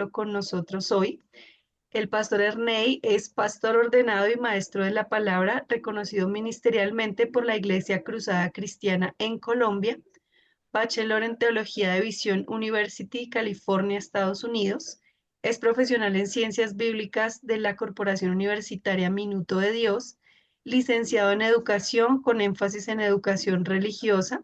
con nosotros hoy. El pastor Ernei es pastor ordenado y maestro de la palabra, reconocido ministerialmente por la Iglesia Cruzada Cristiana en Colombia, bachelor en Teología de Visión University, California, Estados Unidos. Es profesional en Ciencias Bíblicas de la Corporación Universitaria Minuto de Dios, licenciado en Educación con énfasis en Educación Religiosa,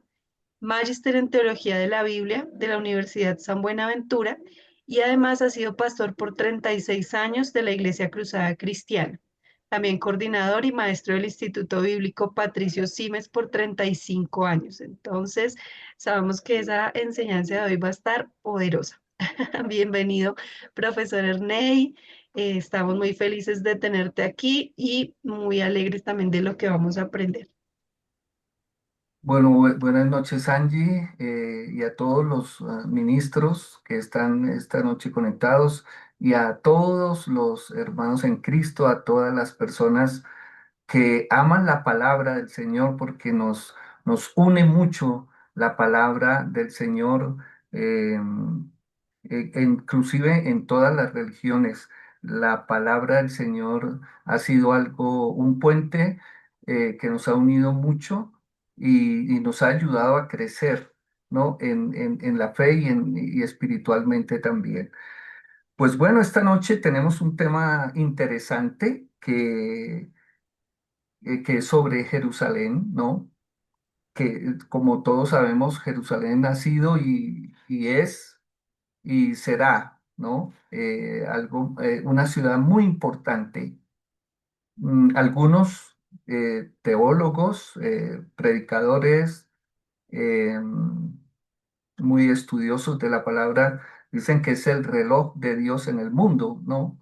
magíster en Teología de la Biblia de la Universidad San Buenaventura y además ha sido pastor por 36 años de la Iglesia Cruzada Cristiana. También coordinador y maestro del Instituto Bíblico Patricio Simes por 35 años. Entonces, sabemos que esa enseñanza de hoy va a estar poderosa. Bienvenido, profesor Ernei. Estamos muy felices de tenerte aquí y muy alegres también de lo que vamos a aprender. Bueno, buenas noches, Angie, y a todos los ministros que están esta noche conectados, y a todos los hermanos en Cristo, a todas las personas que aman la palabra del Señor, porque nos une mucho la palabra del Señor, eh, inclusive en todas las religiones. La palabra del Señor ha sido algo, un puente que nos ha unido mucho y nos ha ayudado a crecer, ¿no? En la fe y espiritualmente también. Pues bueno, esta noche tenemos un tema interesante que es sobre Jerusalén, ¿no? Que como todos sabemos, Jerusalén ha sido y es y será, ¿no? Una ciudad muy importante. Algunos teólogos, predicadores, muy estudiosos de la palabra, dicen que es el reloj de Dios en el mundo, ¿no?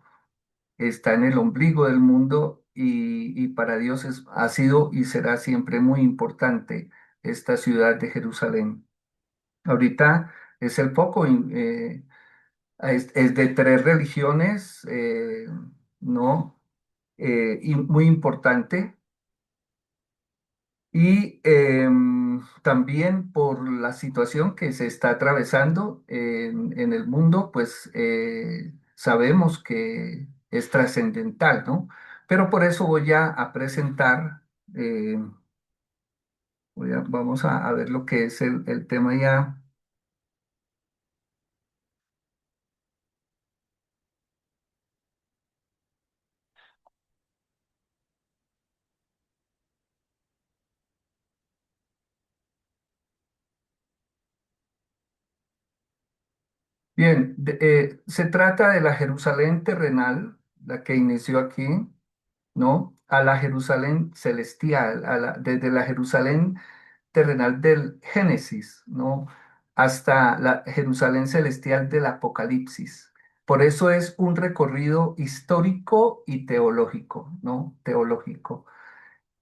Está en el ombligo del mundo y para Dios ha sido y será siempre muy importante esta ciudad de Jerusalén. Ahorita es el foco, es de tres religiones, ¿no? Y muy importante. Y también por la situación que se está atravesando en el mundo, pues sabemos que es trascendental, ¿no? Pero por eso voy a presentar, eh, vamos a ver lo que es el tema ya. Bien, se trata de la Jerusalén terrenal, la que inició aquí, ¿no? A la Jerusalén celestial, desde la Jerusalén terrenal del Génesis, ¿no? Hasta la Jerusalén celestial del Apocalipsis. Por eso es un recorrido histórico y teológico, ¿no? Teológico.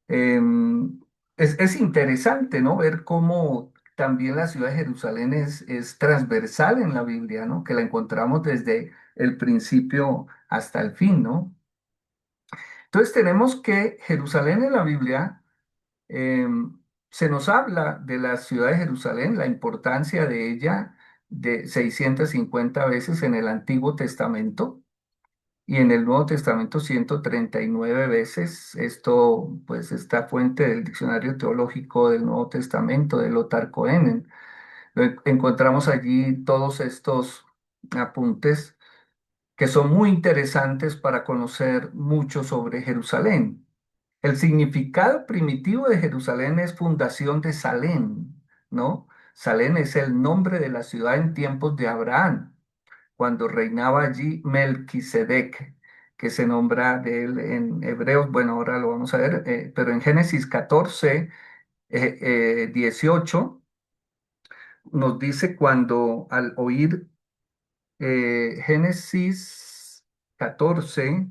Em, es interesante, ¿no? Ver cómo también la ciudad de Jerusalén es transversal en la Biblia, ¿no? Que la encontramos desde el principio hasta el fin, ¿no? Entonces tenemos que Jerusalén en la Biblia, se nos habla de la ciudad de Jerusalén, la importancia de ella de 650 veces en el Antiguo Testamento y en el Nuevo Testamento 139 veces. Esto, pues, esta fuente del Diccionario Teológico del Nuevo Testamento de Lothar Cohen. Encontramos allí todos estos apuntes que son muy interesantes para conocer mucho sobre Jerusalén. El significado primitivo de Jerusalén es fundación de Salem, ¿no? Salem es el nombre de la ciudad en tiempos de Abraham, cuando reinaba allí Melquisedec, que se nombra de él en Hebreos. Bueno, ahora lo vamos a ver, pero en Génesis 14, 18, nos dice cuando al oír Génesis 14,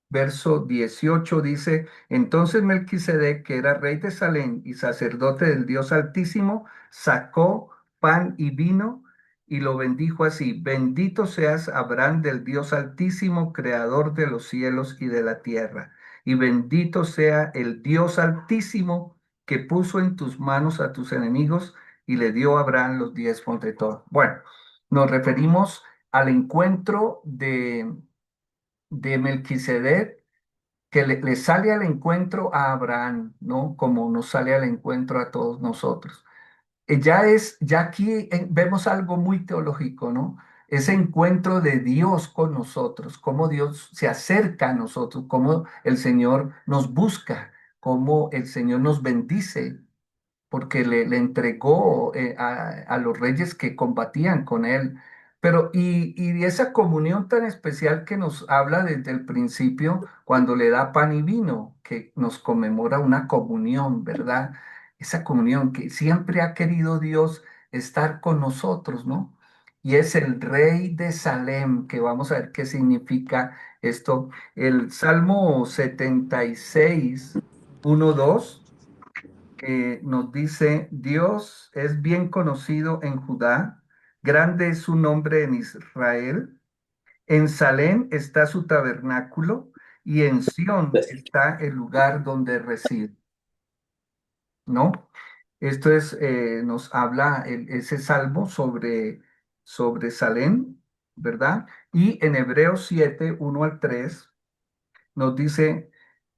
verso 18 dice, entonces Melquisedec, que era rey de Salem y sacerdote del Dios Altísimo, sacó pan y vino y lo bendijo así, bendito seas Abraham del Dios Altísimo, creador de los cielos y de la tierra, y bendito sea el Dios Altísimo que puso en tus manos a tus enemigos y le dio a Abraham los diezmos de todo. Bueno, nos referimos al encuentro de Melquisedec, que le sale al encuentro a Abraham, ¿no? Como nos sale al encuentro a todos nosotros. Ya aquí vemos algo muy teológico, ¿no? Ese encuentro de Dios con nosotros, cómo Dios se acerca a nosotros, cómo el Señor nos busca, cómo el Señor nos bendice, porque le entregó a los reyes que combatían con él. Pero, y esa comunión tan especial que nos habla desde el principio, cuando le da pan y vino, que nos conmemora una comunión, ¿verdad? Esa comunión que siempre ha querido Dios estar con nosotros, ¿no? Y es el rey de Salem, que vamos a ver qué significa esto. El Salmo 76, 2 nos dice, Dios es bien conocido en Judá, grande es su nombre en Israel, en Salem está su tabernáculo y en Sión está el lugar donde reside, ¿no? Esto es, nos habla ese salmo sobre Salem, ¿verdad? Y en Hebreos 7, 1 al 3 nos dice,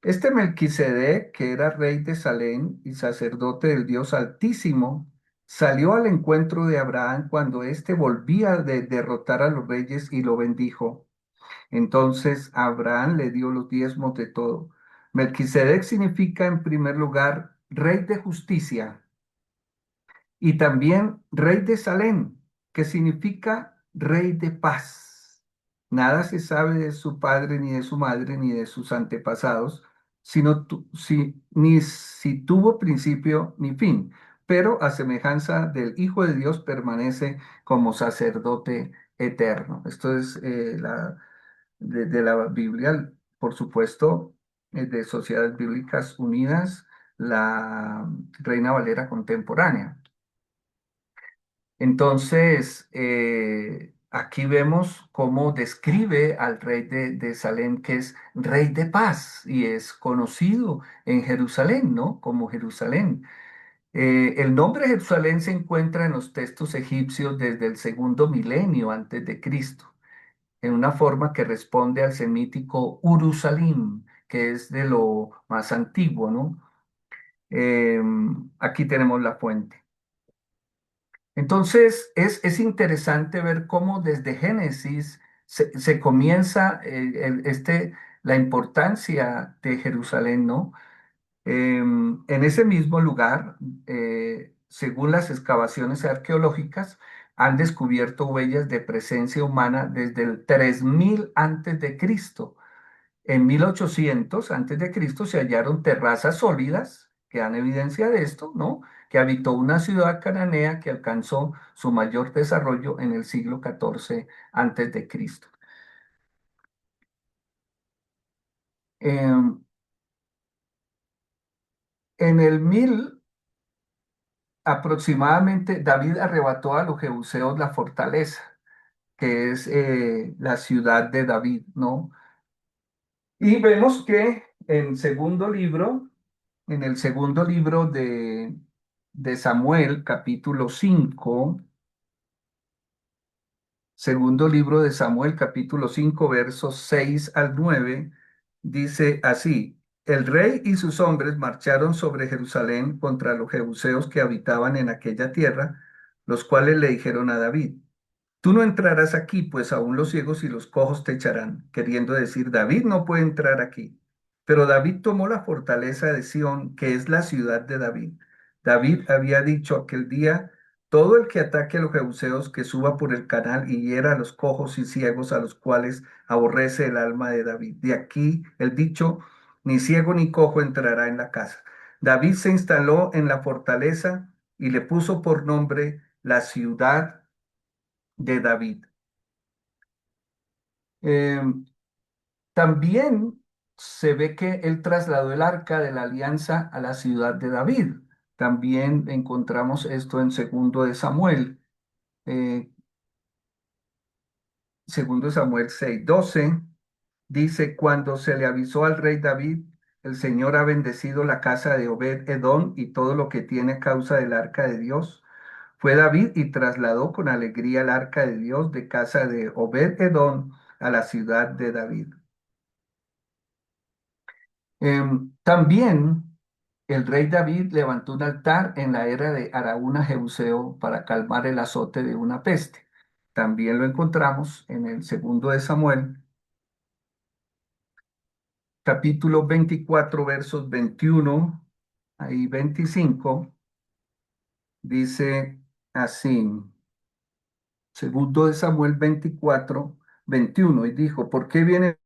este Melquisedec, que era rey de Salem y sacerdote del Dios Altísimo, salió al encuentro de Abraham cuando éste volvía de derrotar a los reyes y lo bendijo. Entonces Abraham le dio los diezmos de todo. Melquisedec significa en primer lugar rey de justicia y también rey de Salem, que significa rey de paz. Nada se sabe de su padre, ni de su madre, ni de sus antepasados, ni si tuvo principio ni fin, pero a semejanza del Hijo de Dios permanece como sacerdote eterno. Esto es de la Biblia, por supuesto, de Sociedades Bíblicas Unidas, la Reina Valera contemporánea. Entonces, aquí vemos cómo describe al rey de Salem, que es rey de paz y es conocido en Jerusalén, ¿no? Como Jerusalén. El nombre Jerusalén se encuentra en los textos egipcios desde el segundo milenio antes de Cristo, en una forma que responde al semítico Urusalim, que es de lo más antiguo, ¿no? Aquí tenemos la fuente. Entonces, es interesante ver cómo desde Génesis se comienza la importancia de Jerusalén, ¿no? En ese mismo lugar, según las excavaciones arqueológicas, han descubierto huellas de presencia humana desde el 3000 antes de Cristo. En 1800 antes de Cristo se hallaron terrazas sólidas que dan evidencia de esto, ¿no? Que habitó una ciudad cananea que alcanzó su mayor desarrollo en el siglo XIV antes de Cristo. Em, en el 1000 aproximadamente, David arrebató a los jebuseos la fortaleza, que es la ciudad de David, ¿no? Y vemos que en el segundo libro de Samuel, capítulo 5, segundo libro de Samuel, capítulo 5, versos 6 al 9, dice así, el rey y sus hombres marcharon sobre Jerusalén contra los jebuseos que habitaban en aquella tierra, los cuales le dijeron a David, tú no entrarás aquí, pues aún los ciegos y los cojos te echarán, queriendo decir, David no puede entrar aquí. Pero David tomó la fortaleza de Sión, que es la ciudad de David. David había dicho aquel día, todo el que ataque a los jebuseos, que suba por el canal y hiera a los cojos y ciegos, a los cuales aborrece el alma de David. De aquí el dicho, ni ciego ni cojo entrará en la casa. David se instaló en la fortaleza y le puso por nombre la ciudad de David. Eh, También se ve que él trasladó el arca de la alianza a la ciudad de David. También encontramos esto en eh, segundo de Samuel 6:12. Dice, cuando se le avisó al rey David, el Señor ha bendecido la casa de Obed Edom y todo lo que tiene a causa del arca de Dios. Fue David y trasladó con alegría el arca de Dios de casa de Obed-Edom a la ciudad de David. También el rey David levantó un altar en la era de Araúna Jebuseo para calmar el azote de una peste. También lo encontramos en el segundo de Samuel, capítulo 24, versos 21 y 25. Dice así, segundo de Samuel 24, 21, y dijo, ¿por qué viene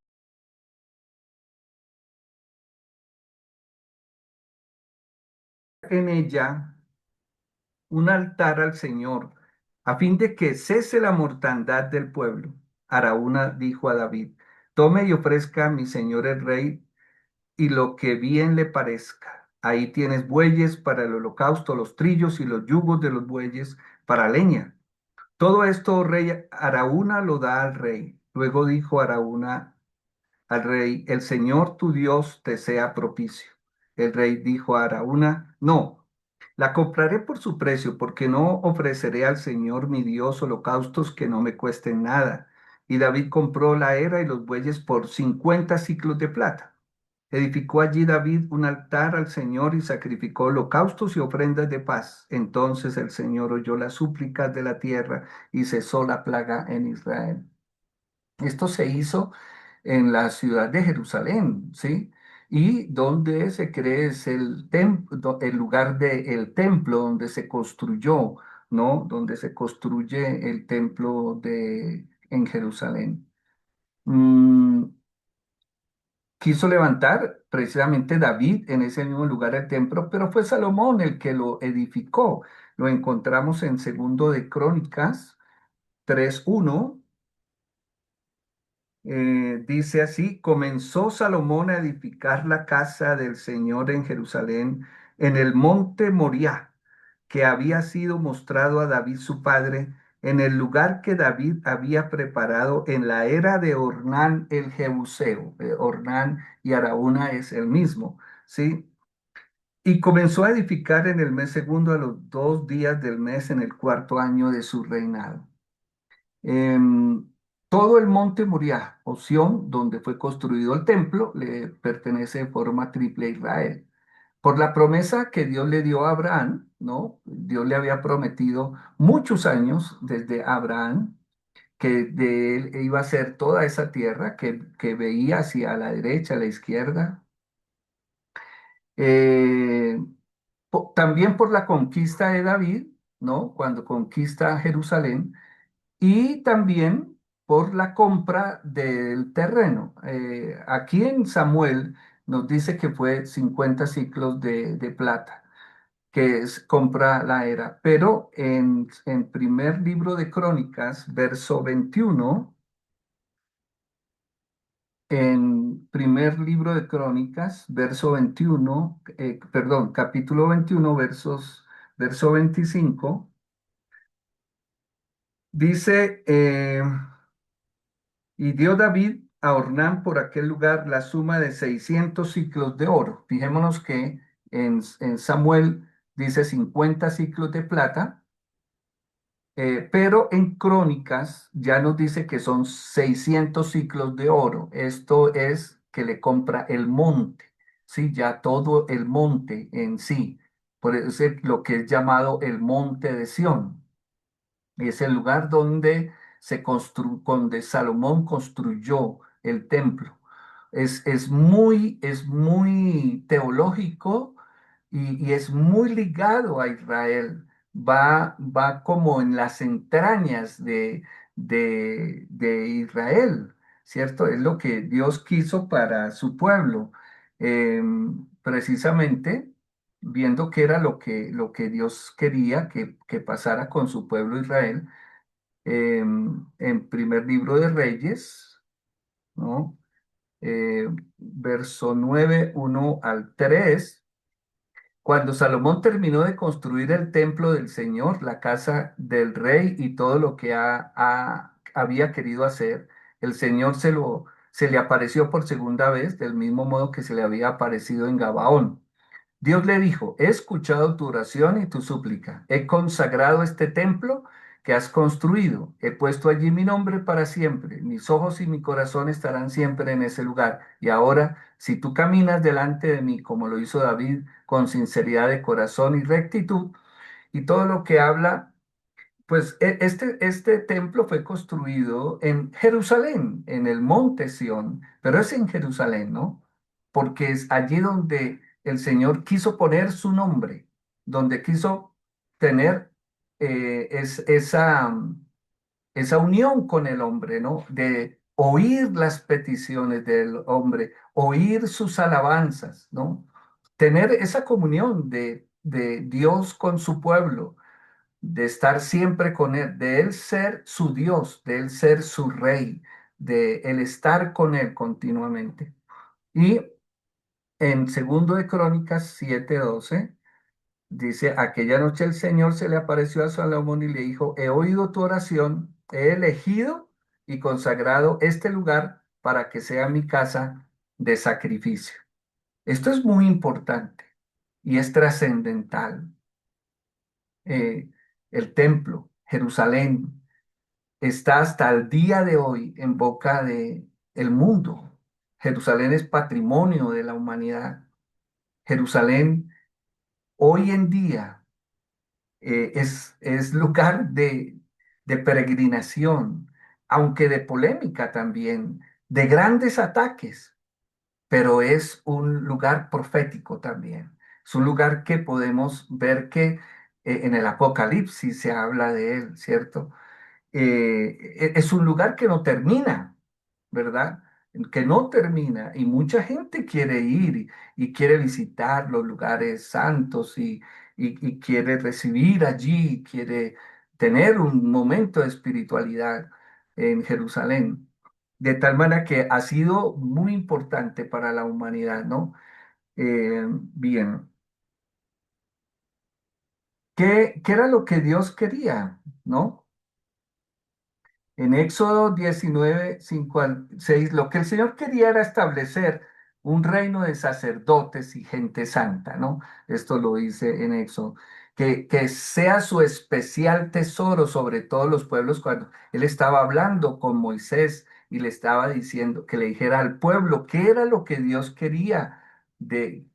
en ella un altar al Señor, a fin de que cese la mortandad del pueblo? Araúna dijo a David, tome y ofrezca a mi señor el rey y lo que bien le parezca. Ahí tienes bueyes para el holocausto, los trillos y los yugos de los bueyes para leña. Todo esto, oh rey Araúna, lo da al rey. Luego dijo Araúna al rey, el Señor tu Dios te sea propicio. El rey dijo a Araúna, no, la compraré por su precio, porque no ofreceré al Señor mi Dios holocaustos que no me cuesten nada. Y David compró la era y los bueyes por 50 ciclos de plata. Edificó allí David un altar al Señor y sacrificó holocaustos y ofrendas de paz. Entonces el Señor oyó las súplicas de la tierra y cesó la plaga en Israel. Esto se hizo en la ciudad de Jerusalén, ¿sí? Y donde se cree es el lugar del templo donde se construyó, ¿no? Donde se construye el templo en Jerusalén. Mm, Quiso levantar precisamente David en ese mismo lugar el templo, pero fue Salomón el que lo edificó. Lo encontramos en Segundo de Crónicas 3:1. Dice así, comenzó Salomón a edificar la casa del Señor en Jerusalén, en el monte Moriah, que había sido mostrado a David su padre, en el lugar que David había preparado en la era de Ornán el Jebuseo. Ornán y Araúna es el mismo, ¿sí? Y comenzó a edificar en el mes segundo a los 2 días del mes en el cuarto año de su reinado. Em, Todo el monte Moriah, o Sión, donde fue construido el templo, le pertenece de forma triple a Israel. Por la promesa que Dios le dio a Abraham, ¿no? Dios le había prometido muchos años desde Abraham que de él iba a ser toda esa tierra que veía hacia la derecha, a la izquierda. Eh, También por la conquista de David, ¿no? Cuando conquista Jerusalén y también por la compra del terreno. Aquí en Samuel nos dice que fue 50 ciclos de plata, que es compra la era, pero en primer libro de Crónicas, verso 21, en primer libro de Crónicas, verso 21, perdón, capítulo 21, verso 25, dice... y dio David a Ornán por aquel lugar la suma de 600 ciclos de oro. Fijémonos que en Samuel dice 50 ciclos de plata, pero en Crónicas ya nos dice que son 600 ciclos de oro. Esto es que le compra el monte, ¿sí? Ya todo el monte en sí. Por eso es lo que es llamado el monte de Sión. Es el lugar donde donde Salomón construyó el templo. Es muy teológico y es muy ligado a Israel. Va como en las entrañas de Israel, ¿cierto? Es lo que Dios quiso para su pueblo. Precisamente viendo que era lo que Dios quería que pasara con su pueblo Israel, en primer libro de Reyes, ¿no? Verso 9 1 al 3. Cuando Salomón terminó de construir el templo del Señor, la casa del rey y todo lo que había querido hacer, el Señor se le apareció por segunda vez, del mismo modo que se le había aparecido en Gabaón. Dios le dijo, he escuchado tu oración y tu súplica. He consagrado este templo que has construido. He puesto allí mi nombre para siempre. Mis ojos y mi corazón estarán siempre en ese lugar. Y ahora, si tú caminas delante de mí, como lo hizo David, con sinceridad de corazón y rectitud, y todo lo que habla, pues este templo fue construido en Jerusalén, en el monte Sión, pero es en Jerusalén, ¿no? Porque es allí donde el Señor quiso poner su nombre, donde quiso tener esa unión con el hombre, ¿no? De oír las peticiones del hombre, oír sus alabanzas, ¿no? Tener esa comunión de Dios con su pueblo, de estar siempre con Él, de Él ser su Dios, de Él ser su Rey, de Él estar con Él continuamente. Y en segundo de Crónicas 7:12 dice, aquella noche el Señor se le apareció a Salomón y le dijo, he oído tu oración, he elegido y consagrado este lugar para que sea mi casa de sacrificio. Esto es muy importante y es trascendental. Eh, el templo, Jerusalén, está hasta el día de hoy en boca de el mundo. Jerusalén es patrimonio de la humanidad. Jerusalén hoy en día es lugar de peregrinación, aunque de polémica también, de grandes ataques, pero es un lugar profético también. Es un lugar que podemos ver que en el Apocalipsis se habla de él, ¿cierto? Es un lugar que no termina, ¿verdad? Que no termina y mucha gente quiere ir y quiere visitar los lugares santos y quiere recibir allí, quiere tener un momento de espiritualidad en Jerusalén. De tal manera que ha sido muy importante para la humanidad, ¿no? Bien, ¿qué era lo que Dios quería, ¿no? En Éxodo 19, 5 al 6, lo que el Señor quería era establecer un reino de sacerdotes y gente santa, ¿no? Esto lo dice en Éxodo. Que sea su especial tesoro sobre todos los pueblos cuando Él estaba hablando con Moisés y le estaba diciendo que le dijera al pueblo qué era lo que Dios quería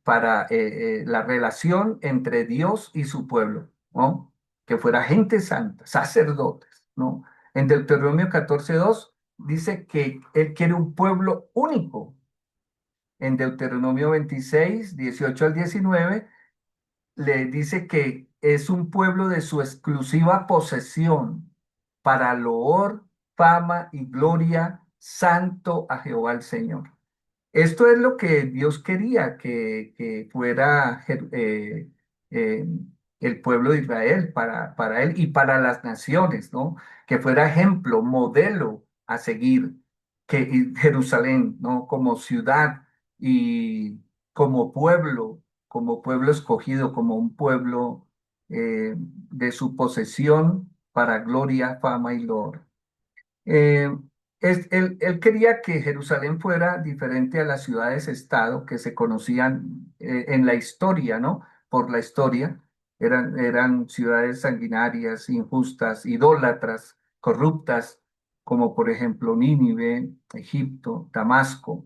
para la relación entre Dios y su pueblo, ¿no? Que fuera gente santa, sacerdotes, ¿no? En Deuteronomio 14:2 dice que Él quiere un pueblo único. En Deuteronomio 26, 18 al 19 le dice que es un pueblo de su exclusiva posesión para loor, fama y gloria, santo a Jehová el Señor. Esto es lo que Dios quería que fuera eh, el pueblo de Israel para él y para las naciones, ¿no? Que fuera ejemplo, modelo a seguir, y Jerusalén, ¿no? Como ciudad y como pueblo escogido, como un pueblo de su posesión para gloria, fama y loor. Eh, él quería que Jerusalén fuera diferente a las ciudades-estado que se conocían en la historia, ¿no? Por la historia. Eran ciudades sanguinarias, injustas, idólatras, corruptas, como por ejemplo Nínive, Egipto, Damasco,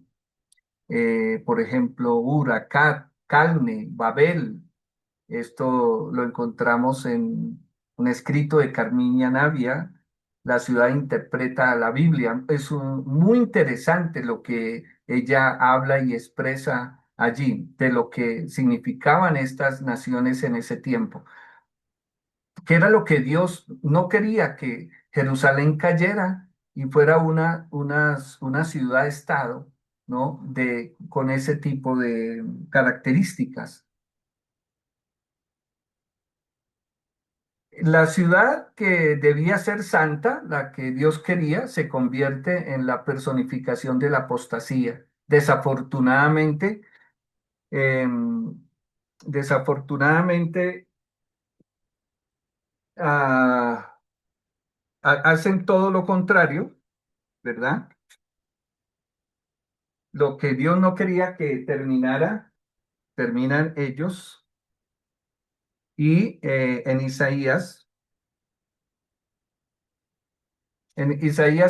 por ejemplo Ur, Akkad, Calne, Babel. Esto lo encontramos en un escrito de Carmiña Navia. La ciudad interpreta la Biblia. Muy interesante lo que ella habla y expresa allí de lo que significaban estas naciones en ese tiempo, que era lo que Dios no quería, que Jerusalén cayera y fuera una ciudad-estado, ¿no? Con ese tipo de características. La ciudad que debía ser santa, la que Dios quería, se convierte en la personificación de la apostasía. Em, desafortunadamente, ah, hacen todo lo contrario, ¿verdad? Lo que Dios no quería que terminara, terminan ellos Y en Isaías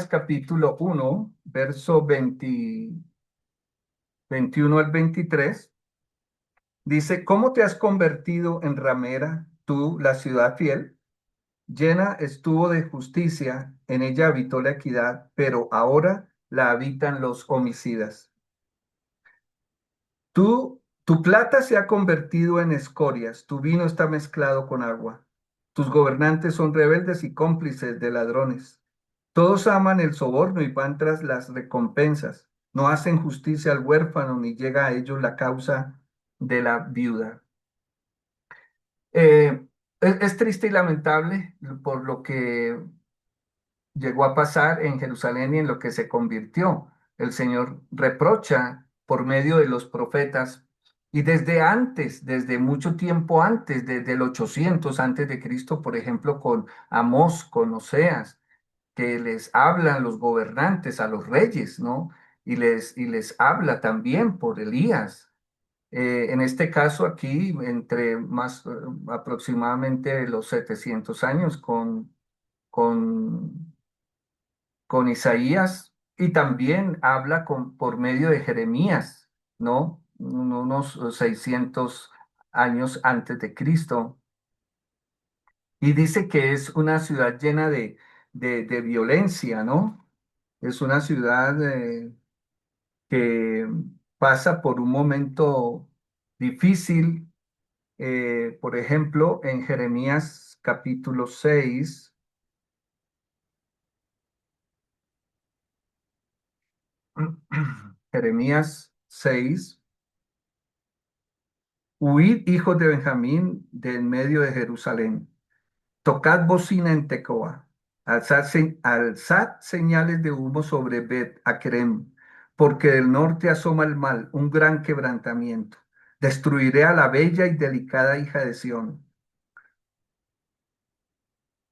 capítulo 1, verso 21 al 23, dice, ¿cómo te has convertido en ramera, tú, la ciudad fiel? Llena estuvo de justicia, en ella habitó la equidad, pero ahora la habitan los homicidas. Tu plata se ha convertido en escorias, tu vino está mezclado con agua. Tus gobernantes son rebeldes y cómplices de ladrones. Todos aman el soborno y van tras las recompensas. No hacen justicia al huérfano ni llega a ellos la causa de la viuda. Es triste y lamentable por lo que llegó a pasar en Jerusalén y en lo que se convirtió. El Señor reprocha por medio de los profetas y desde antes, desde mucho tiempo antes, desde el 800 antes de Cristo, por ejemplo, con Amós, con Oseas, que les hablan los gobernantes a los reyes, ¿no? Y les habla también por Elías. En este caso aquí, entre más aproximadamente los 700 años con con Isaías y también habla por medio de Jeremías, ¿no? Unos 600 años antes de Cristo. Y dice que es una ciudad llena de violencia, ¿no? Es una ciudad que pasa por un momento difícil. Por ejemplo, en Jeremías capítulo 6, Jeremías 6. Huid, hijos de Benjamín, de en medio de Jerusalén. Tocad bocina en Tecoa. Alzad señales de humo sobre Bet Akerem, porque del norte asoma el mal, un gran quebrantamiento. Destruiré a la bella y delicada hija de Sión.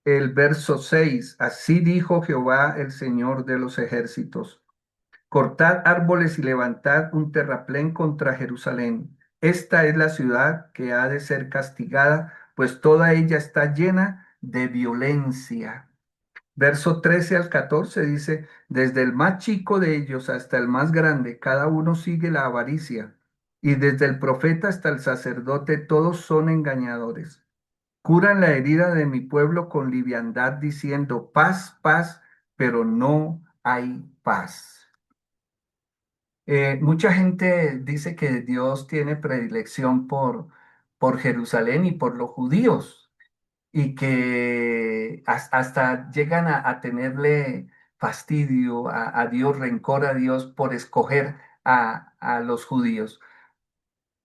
El verso 6. Así dijo Jehová, el Señor de los ejércitos. Cortad árboles y levantad un terraplén contra Jerusalén. Esta es la ciudad que ha de ser castigada, pues toda ella está llena de violencia. Verso 13 al 14 dice, desde el más chico de ellos hasta el más grande, cada uno sigue la avaricia, y desde el profeta hasta el sacerdote, todos son engañadores. Curan la herida de mi pueblo con liviandad, diciendo, paz, paz, pero no hay paz. Mucha gente dice que Dios tiene predilección por Jerusalén y por los judíos y que hasta llegan a tenerle fastidio a Dios, rencor a Dios por escoger a los judíos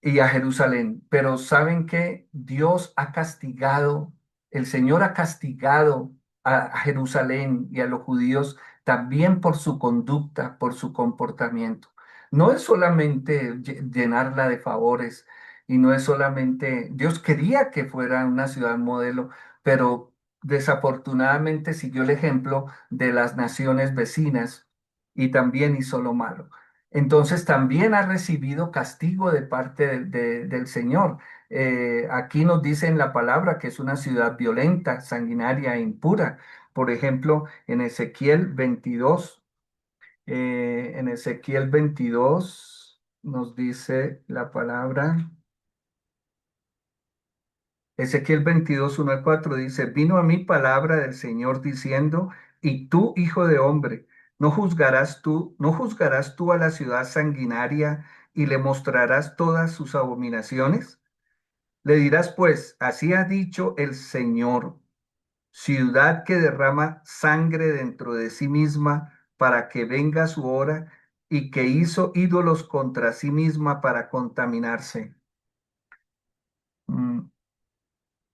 y a Jerusalén. Pero saben que Dios ha castigado, el Señor ha castigado a Jerusalén y a los judíos también por su conducta, por su comportamiento. No es solamente llenarla de favores y no es solamente, Dios quería que fuera una ciudad modelo, pero desafortunadamente siguió el ejemplo de las naciones vecinas y también hizo lo malo. Entonces también ha recibido castigo de parte del Señor. Aquí nos dice en la palabra que es una ciudad violenta, sanguinaria e impura. Por ejemplo, en Ezequiel 22 nos dice la palabra. Ezequiel 22, 1 al 4 dice, vino a mí palabra del Señor diciendo, y tú, hijo de hombre, ¿no juzgarás tú a la ciudad sanguinaria y le mostrarás todas sus abominaciones? Le dirás, pues, así ha dicho el Señor, ciudad que derrama sangre dentro de sí misma para que venga su hora y que hizo ídolos contra sí misma para contaminarse. Mm,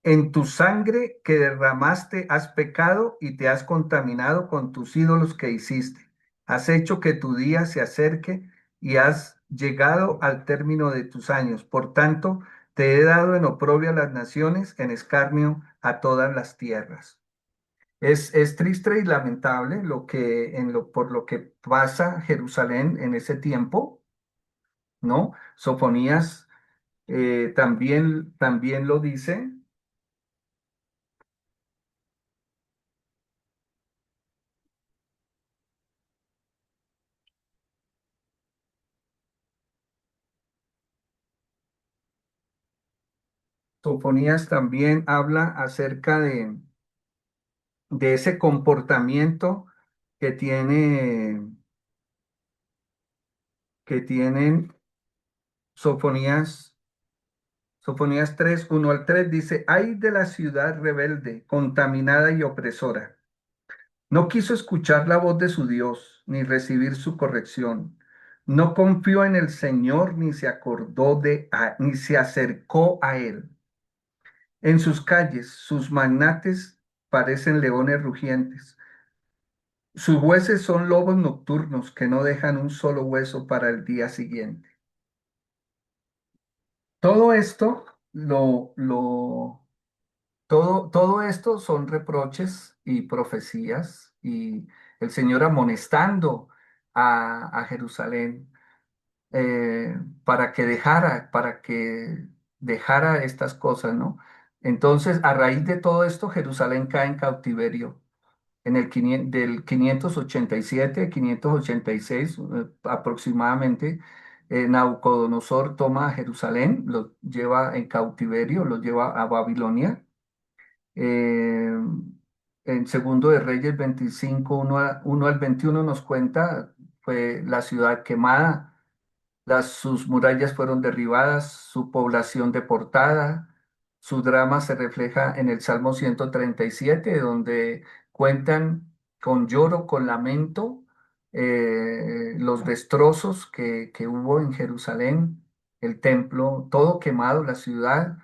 En tu sangre que derramaste has pecado y te has contaminado con tus ídolos que hiciste. Has hecho que tu día se acerque y has llegado al término de tus años. Por tanto, te he dado en oprobio a las naciones, en escarnio a todas las tierras. Es triste y lamentable por lo que pasa Jerusalén en ese tiempo, ¿no? Sofonías también lo dice. Sofonías también habla acerca de ese comportamiento que que tienen Sofonías. Sofonías 3 1 al 3 dice, ay de la ciudad rebelde, contaminada y opresora. No quiso escuchar la voz de su Dios, ni recibir su corrección. No confió en el Señor, ni se acordó ni se acercó a él. En sus calles, sus magnates parecen leones rugientes. Sus jueces son lobos nocturnos que no dejan un solo hueso para el día siguiente. Todo esto todo esto son reproches y profecías y el Señor amonestando a Jerusalén para que dejara estas cosas, ¿no? Entonces, a raíz de todo esto, Jerusalén cae en cautiverio. En el 500 del 587, 586 aproximadamente, Nabucodonosor toma a Jerusalén, lo lleva en cautiverio, lo lleva a Babilonia. Eh, en Segundo de Reyes 25, 1 al 21 nos cuenta, fue la ciudad quemada, sus murallas fueron derribadas, su población deportada. Su drama se refleja en el Salmo 137, donde cuentan con lloro, con lamento, los destrozos que hubo en Jerusalén, el templo, todo quemado, la ciudad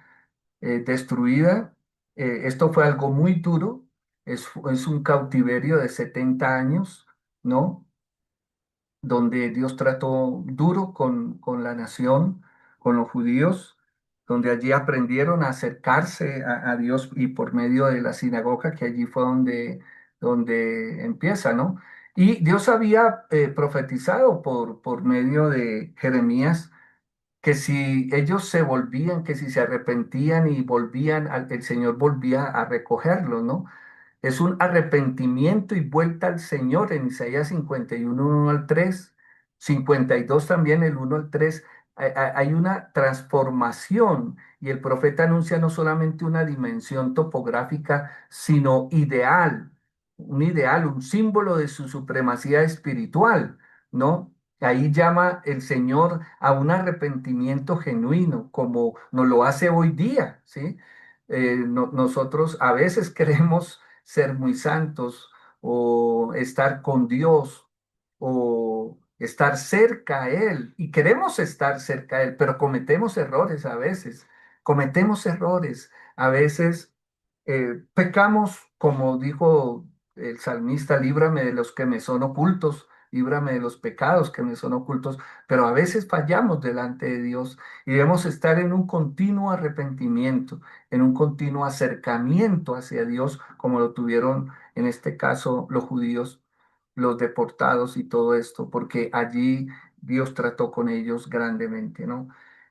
destruida. Esto fue algo muy duro, es un cautiverio de 70 años, ¿no? Donde Dios trató duro con la nación, con los judíos, donde allí aprendieron a acercarse a Dios y por medio de la sinagoga, que allí fue donde empieza, ¿no? Y Dios había profetizado por medio de Jeremías que si ellos se volvían, que si se arrepentían y volvían, el Señor volvía a recogerlos, ¿no? Es un arrepentimiento y vuelta al Señor en Isaías 51, 1 al 3, 52 también, el 1 al 3. Hay una transformación y el profeta anuncia no solamente una dimensión topográfica, sino ideal, un símbolo de su supremacía espiritual, ¿no? Ahí llama el Señor a un arrepentimiento genuino, como nos lo hace hoy día, ¿sí? Nosotros a veces queremos ser muy santos o estar con Dios o estar cerca a Él. Y queremos estar cerca a Él, pero cometemos errores a veces. Cometemos errores. A veces pecamos, como dijo el salmista, líbrame de los que me son ocultos. Líbrame de los pecados que me son ocultos, pero a veces fallamos delante de Dios y debemos estar en un continuo arrepentimiento, en un continuo acercamiento hacia Dios, como lo tuvieron en este caso los judíos, los deportados y todo esto, porque allí Dios trató con ellos grandemente, ¿no?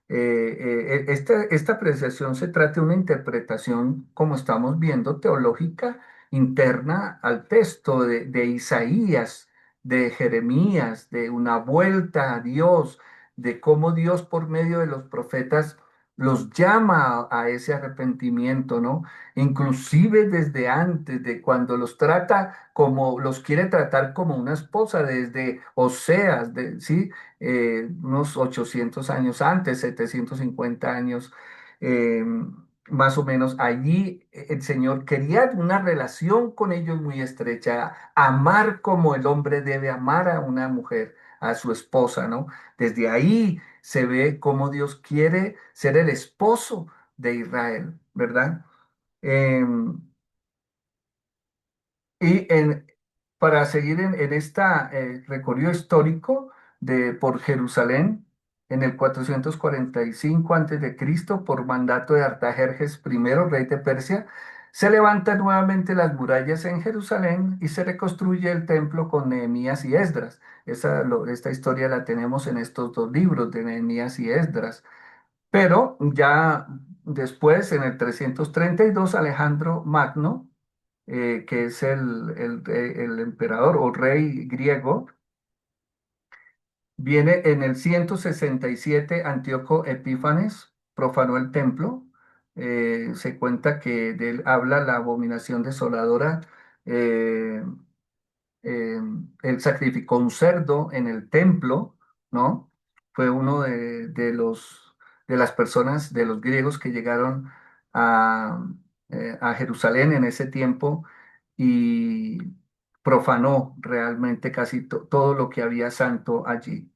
Esta apreciación se trata de una interpretación, como estamos viendo, teológica interna al texto de Isaías, de Jeremías, de una vuelta a Dios, de cómo Dios por medio de los profetas los llama a ese arrepentimiento, ¿no? Inclusive desde antes, de cuando los trata como, los quiere tratar como una esposa, desde Oseas, ¿sí? Unos 800 años antes, 750 años, eh, más o menos, allí el Señor quería una relación con ellos muy estrecha, amar como el hombre debe amar a una mujer, a su esposa, ¿no? Desde ahí se ve cómo Dios quiere ser el esposo de Israel, ¿verdad? Em, y para seguir en este recorrido histórico por Jerusalén, en el 445 a.C., por mandato de Artajerjes I, rey de Persia, se levantan nuevamente las murallas en Jerusalén y se reconstruye el templo con Nehemías y Esdras. Esta historia la tenemos en estos dos libros de Nehemías y Esdras. Pero ya después, en el 332, Alejandro Magno, que es el emperador o rey griego, viene en el 167, Antíoco Epífanes profanó el templo, Se cuenta que de él habla la abominación desoladora. eh, eh, Él sacrificó un cerdo en el templo, ¿no? Fue uno de las personas, de los griegos que llegaron a, a Jerusalén en ese tiempo y profanó realmente casi todo lo que había santo allí.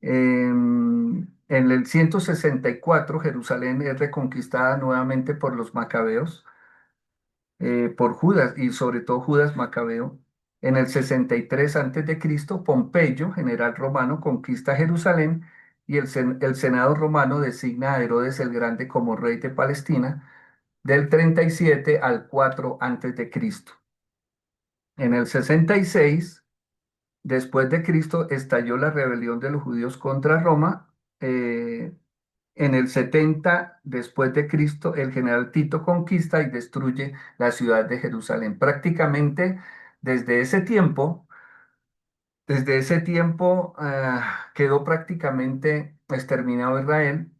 En el 164 Jerusalén es reconquistada nuevamente por los macabeos, por Judas y sobre todo Judas Macabeo. En el 63 a.C., Pompeyo, general romano, conquista Jerusalén y el Senado romano designa a Herodes el Grande como rey de Palestina del 37 al 4 a.C. En el 66 después de Cristo, estalló la rebelión de los judíos contra Roma. En el 70 después de Cristo, el general Tito conquista y destruye la ciudad de Jerusalén. Prácticamente desde ese tiempo, quedó prácticamente exterminado Israel.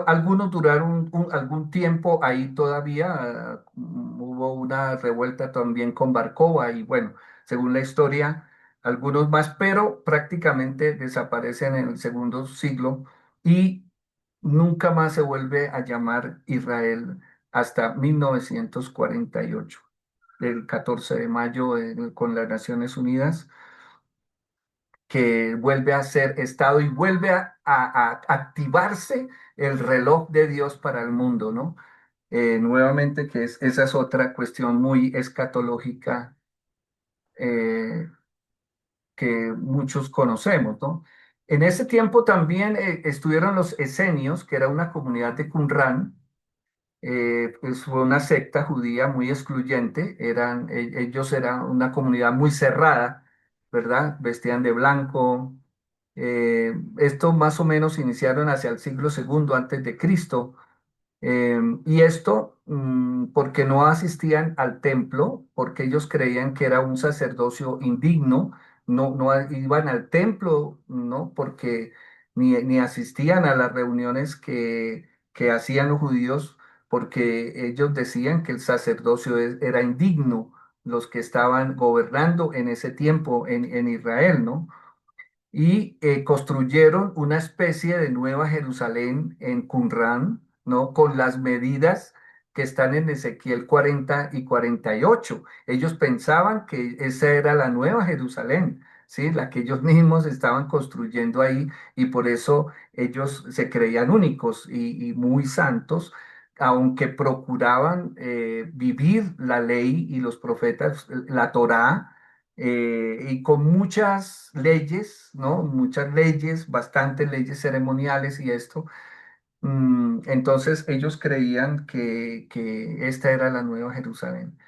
Algunos duraron algún tiempo ahí todavía. Hubo una revuelta también con Barcova y bueno, según la historia, algunos más, pero prácticamente desaparecen en el segundo siglo y nunca más se vuelve a llamar Israel hasta 1948, el 14 de mayo, con las Naciones Unidas, que vuelve a ser Estado y vuelve a activarse el reloj de Dios para el mundo, ¿no? Nuevamente, esa es otra cuestión muy escatológica, eh, que muchos conocemos, ¿no? En ese tiempo también estuvieron los esenios, que era una comunidad de Qumrán. Pues fue una secta judía muy excluyente. Ellos eran una comunidad muy cerrada, ¿verdad? Vestían de blanco. Esto más o menos iniciaron hacia el siglo segundo antes de Cristo. Y esto porque no asistían al templo, porque ellos creían que era un sacerdocio indigno, no iban al templo, ¿no? Porque ni asistían a las reuniones que hacían los judíos, porque ellos decían que el sacerdocio era indigno, los que estaban gobernando en ese tiempo en Israel, ¿no? Y construyeron una especie de Nueva Jerusalén en Qumrán, ¿no? Con las medidas que están en Ezequiel 40 y 48. Ellos pensaban que esa era la Nueva Jerusalén, ¿sí? La que ellos mismos estaban construyendo ahí y por eso ellos se creían únicos y muy santos, aunque procuraban vivir la ley y los profetas, la Torá, y con muchas leyes, ¿no? Muchas leyes, bastantes leyes ceremoniales y esto. Entonces ellos creían que esta era la Nueva Jerusalén.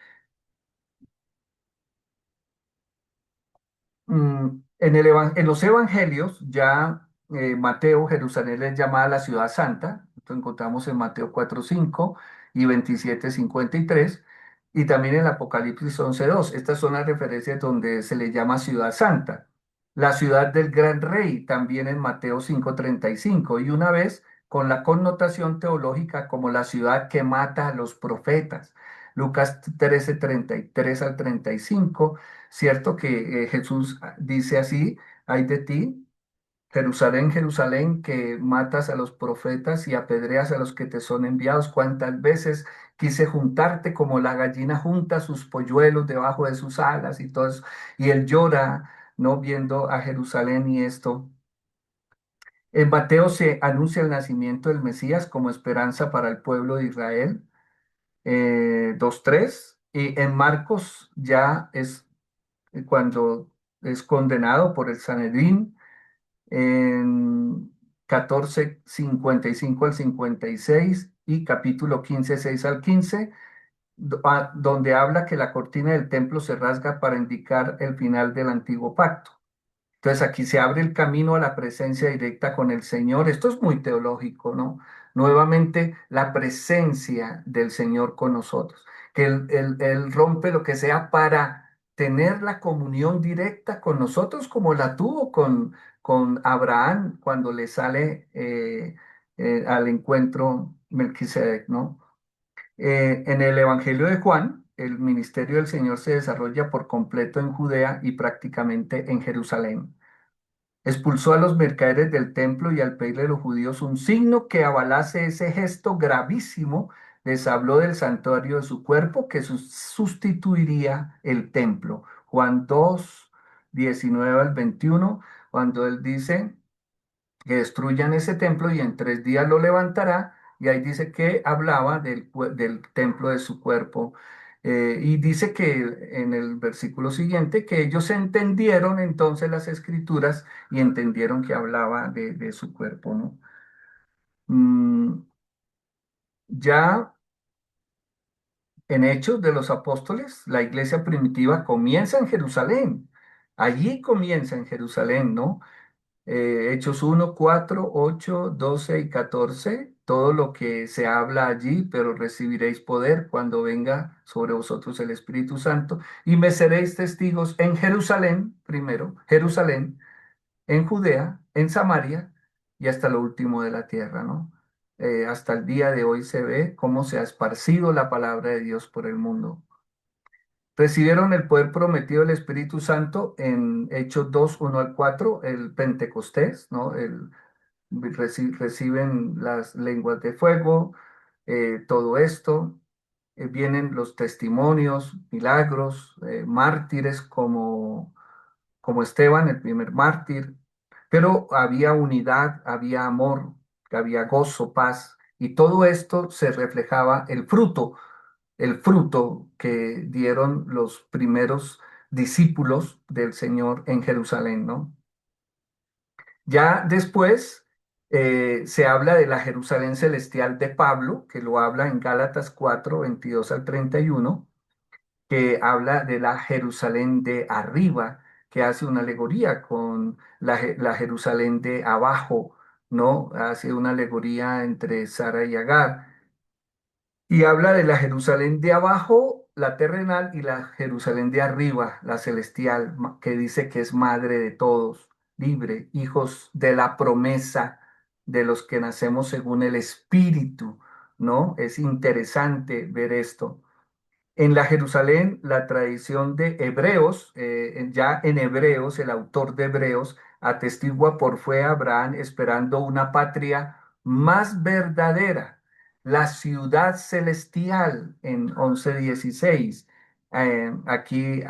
En los evangelios, ya Mateo, Jerusalén es llamada la ciudad santa. Esto encontramos en Mateo 4:5 y 27:53. Y también en el Apocalipsis 11:2. Estas son las referencias donde se le llama ciudad santa. La ciudad del gran rey, también en Mateo 5:35. Y una vez con la connotación teológica como la ciudad que mata a los profetas. Lucas 13:33 al 35. Cierto que Jesús dice así: ay de ti, Jerusalén, Jerusalén, que matas a los profetas y apedreas a los que te son enviados. Cuántas veces quise juntarte como la gallina junta sus polluelos debajo de sus alas y todo eso. Y él llora, ¿no? Viendo a Jerusalén y esto. En Mateo se anuncia el nacimiento del Mesías como esperanza para el pueblo de Israel, 2:3. Y en Marcos ya es cuando es condenado por el Sanedrín, en 14:55 al 56 y capítulo 15:6 al 15, donde habla que la cortina del templo se rasga para indicar el final del antiguo pacto. Entonces aquí se abre el camino a la presencia directa con el Señor. Esto es muy teológico, ¿no? Nuevamente la presencia del Señor con nosotros, que Él rompe lo que sea para tener la comunión directa con nosotros como la tuvo con Abraham cuando le sale al encuentro Melquisedec, ¿no? En el Evangelio de Juan, el ministerio del Señor se desarrolla por completo en Judea y prácticamente en Jerusalén. Expulsó a los mercaderes del templo y al pedirle a los judíos un signo que avalase ese gesto gravísimo, les habló del santuario de su cuerpo que sustituiría el templo. Juan 2, 19 al 21, cuando él dice que destruyan ese templo y en 3 días lo levantará. Y ahí dice que hablaba del templo de su cuerpo. Y dice que en el versículo siguiente que ellos entendieron entonces las escrituras y entendieron que hablaba de su cuerpo, ¿no? Mm, ya en Hechos de los Apóstoles, la iglesia primitiva comienza en Jerusalén. Allí comienza en Jerusalén, ¿no? Hechos 1, 4, 8, 12 y 14, todo lo que se habla allí, pero recibiréis poder cuando venga sobre vosotros el Espíritu Santo y me seréis testigos en Jerusalén, primero, Jerusalén, en Judea, en Samaria y hasta lo último de la tierra, ¿no? Hasta el día de hoy se ve cómo se ha esparcido la palabra de Dios por el mundo. Recibieron el poder prometido del Espíritu Santo en Hechos 2, 1 al 4, el Pentecostés, ¿no? Reciben las lenguas de fuego, todo esto. Vienen los testimonios, milagros, mártires como Esteban, el primer mártir, pero había unidad, había amor, había gozo, paz, y todo esto se reflejaba el fruto que dieron los primeros discípulos del Señor en Jerusalén, ¿no? Ya después se habla de la Jerusalén celestial de Pablo, que lo habla en Gálatas 4, 22 al 31, que habla de la Jerusalén de arriba, que hace una alegoría con la Jerusalén de abajo, ¿no? Hace una alegoría entre Sara y Agar. Y habla de la Jerusalén de abajo, la terrenal, y la Jerusalén de arriba, la celestial, que dice que es madre de todos, libre, hijos de la promesa de los que nacemos según el Espíritu, ¿no? Es interesante ver esto. En la Jerusalén, la tradición de Hebreos, ya en Hebreos, el autor de Hebreos atestigua por fue Abraham esperando una patria más verdadera, la ciudad celestial en 11:16. Aquí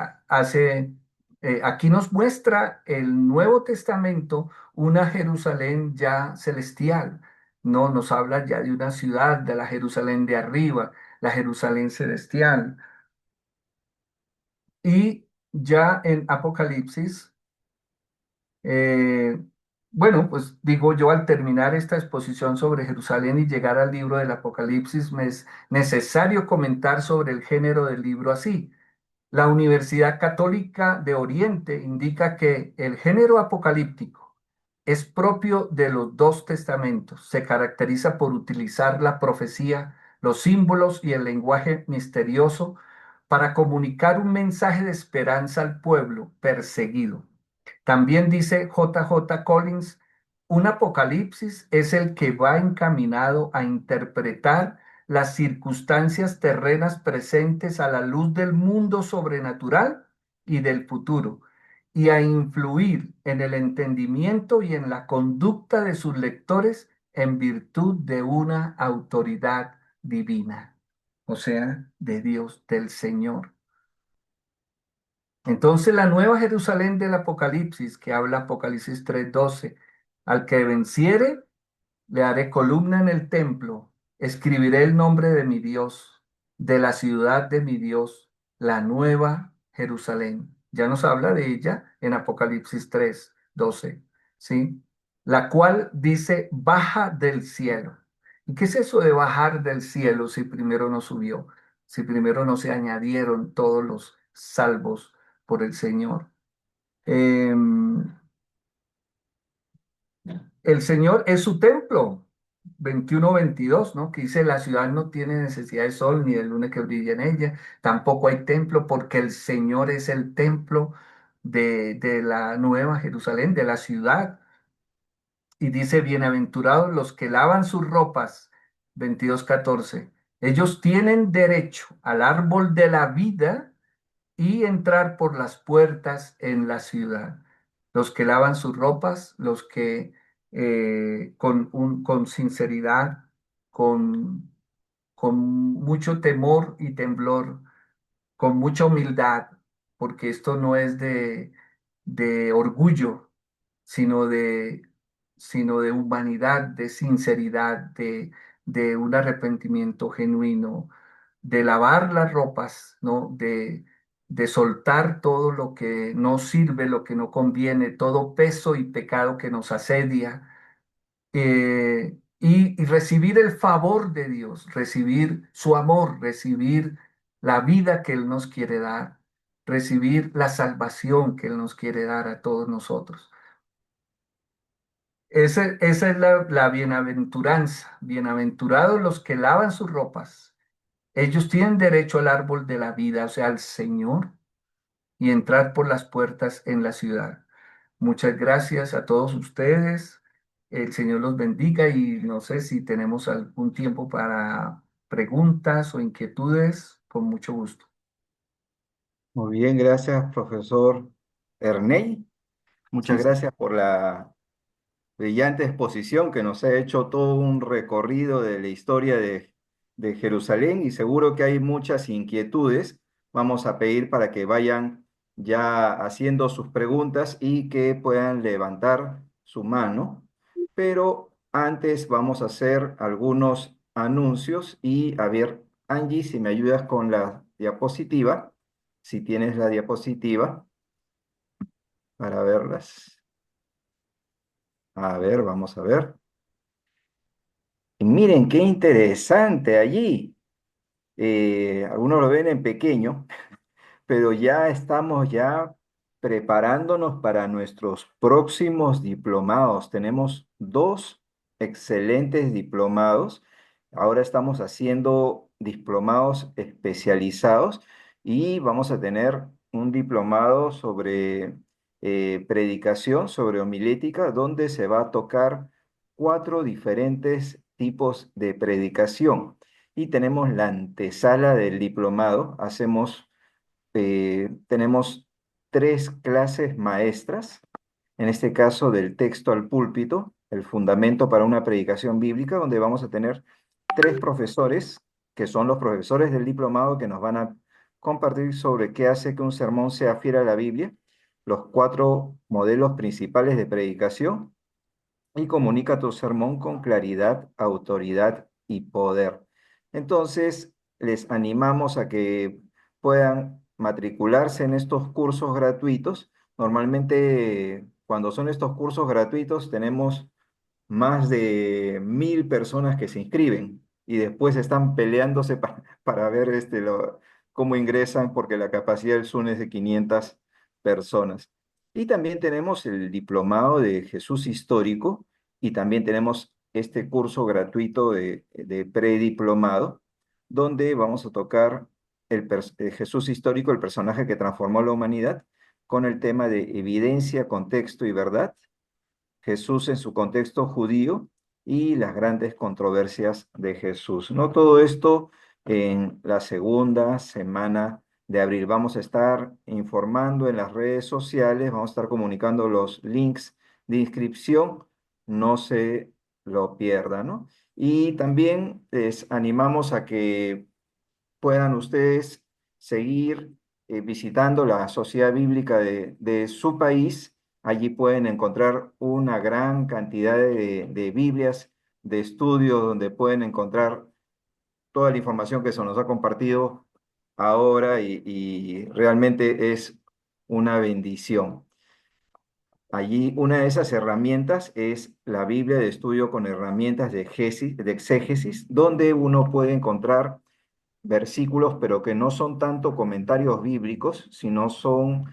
aquí nos muestra el Nuevo Testamento una Jerusalén ya celestial. No nos habla ya de una ciudad, de la Jerusalén de arriba, la Jerusalén celestial. Y ya en Apocalipsis, eh, bueno, pues digo yo, al terminar esta exposición sobre Jerusalén y llegar al libro del Apocalipsis, me es necesario comentar sobre el género del libro así. La Universidad Católica de Oriente indica que el género apocalíptico es propio de los dos testamentos. Se caracteriza por utilizar la profecía, los símbolos y el lenguaje misterioso para comunicar un mensaje de esperanza al pueblo perseguido. También dice J. J. Collins, un apocalipsis es el que va encaminado a interpretar las circunstancias terrenas presentes a la luz del mundo sobrenatural y del futuro, y a influir en el entendimiento y en la conducta de sus lectores en virtud de una autoridad divina, o sea, de Dios, del Señor. Entonces la nueva Jerusalén del Apocalipsis, que habla Apocalipsis 3:12, al que venciere, le haré columna en el templo, escribiré el nombre de mi Dios, de la ciudad de mi Dios, la nueva Jerusalén. Ya nos habla de ella en Apocalipsis 3:12, ¿sí? La cual dice, baja del cielo. ¿Y qué es eso de bajar del cielo si primero no subió? Si primero no se añadieron todos los salvos por el Señor. Em, el Señor es su templo, 21-22, ¿no? Que dice, la ciudad no tiene necesidad de sol ni de luna que brille en ella, tampoco hay templo porque el Señor es el templo de la nueva Jerusalén, de la ciudad. Y dice, bienaventurados los que lavan sus ropas 22:14. Ellos tienen derecho al árbol de la vida y entrar por las puertas en la ciudad. Los que lavan sus ropas, los que con sinceridad, con, con mucho temor y temblor, con mucha humildad, porque esto no es de orgullo, sino sino de humanidad, de sinceridad, de un arrepentimiento genuino, de lavar las ropas, ¿no? De soltar todo lo que no sirve, lo que no conviene, todo peso y pecado que nos asedia, y recibir el favor de Dios, recibir su amor, recibir la vida que Él nos quiere dar, recibir la salvación que Él nos quiere dar a todos nosotros. Esa es la bienaventuranza. Bienaventurados los que lavan sus ropas. Ellos tienen derecho al árbol de la vida, o sea, al Señor, y entrar por las puertas en la ciudad. Muchas gracias a todos ustedes. El Señor los bendiga y no sé si tenemos algún tiempo para preguntas o inquietudes, con mucho gusto. Muy bien, gracias, profesor Erney. Muchas Sí, gracias por la brillante exposición que nos ha hecho todo un recorrido de la historia de Jerusalén y seguro que hay muchas inquietudes. Vamos a pedir para que vayan ya haciendo sus preguntas y que puedan levantar su mano. Pero antes vamos a hacer algunos anuncios y a ver, Angie, si me ayudas con la diapositiva, si tienes la diapositiva para verlas. A ver, vamos a ver. Y miren qué interesante allí. Algunos lo ven en pequeño, pero ya estamos ya preparándonos para nuestros próximos diplomados. Tenemos dos excelentes diplomados. Ahora estamos haciendo diplomados especializados y vamos a tener un diplomado sobre predicación, sobre homilética, donde se va a tocar cuatro diferentes tipos de predicación. Y tenemos la antesala del diplomado. Tenemos tres clases maestras, en este caso del texto al púlpito, el fundamento para una predicación bíblica, donde vamos a tener tres profesores, que son los profesores del diplomado, que nos van a compartir sobre qué hace que un sermón sea fiel a la Biblia, los cuatro modelos principales de predicación, y comunica tu sermón con claridad, autoridad y poder. Entonces, les animamos a que puedan matricularse en estos cursos gratuitos. Normalmente, cuando son estos cursos gratuitos, tenemos más de 1.000 personas que se inscriben y después están peleándose para ver cómo ingresan porque la capacidad del Zoom es de 500 personas. Y también tenemos el diplomado de Jesús Histórico y también tenemos este curso gratuito de prediplomado donde vamos a tocar Jesús Histórico, el personaje que transformó la humanidad, con el tema de evidencia, contexto y verdad, Jesús en su contexto judío y las grandes controversias de Jesús. No todo esto en la segunda semana de abril. Vamos a estar informando en las redes sociales, vamos a estar comunicando los links de inscripción, no se lo pierdan, ¿no? Y también les animamos a que puedan ustedes seguir visitando la Sociedad Bíblica de su país. Allí pueden encontrar una gran cantidad de Biblias, de estudios, donde pueden encontrar toda la información que se nos ha compartido ahora y realmente es una bendición. Allí una de esas herramientas es la Biblia de estudio con herramientas de exégesis, donde uno puede encontrar versículos, pero que no son tanto comentarios bíblicos, sino son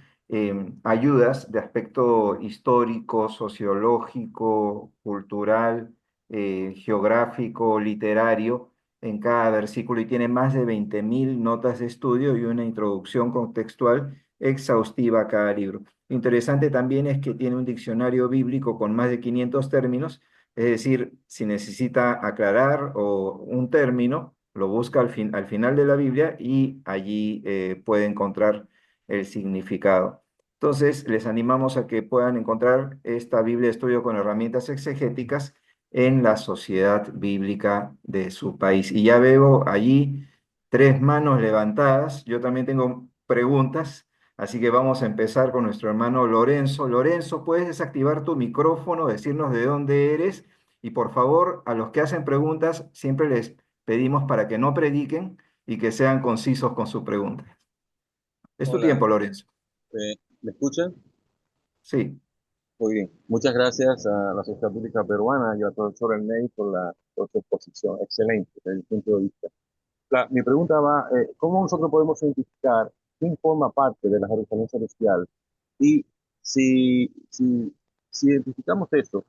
ayudas de aspecto histórico, sociológico, cultural, geográfico, literario en cada versículo y tiene más de 20.000 notas de estudio y una introducción contextual exhaustiva a cada libro. Interesante también es que tiene un diccionario bíblico con más de 500 términos Es decir, si necesita aclarar o un término, lo busca al final de la Biblia y allí puede encontrar el significado. Entonces, les animamos a que puedan encontrar esta Biblia de estudio con herramientas exegéticas en la sociedad bíblica de su país. Y ya veo allí tres manos levantadas. Yo también tengo preguntas. Así que vamos a empezar con nuestro hermano Lorenzo. Lorenzo, ¿puedes desactivar tu micrófono, decirnos de dónde eres? Y por favor, a los que hacen preguntas, siempre les pedimos para que no prediquen y que sean concisos con sus preguntas. Es tu Hola, tiempo, Lorenzo. ¿me escuchan? Sí. Muy bien. Muchas gracias a la Sociedad Pública Peruana y al profesor Ernei por su exposición. Excelente desde el punto de vista. Mi pregunta va, ¿cómo nosotros podemos identificar quién forma parte de la Jerusalén celestial? Y si, si, si identificamos eso,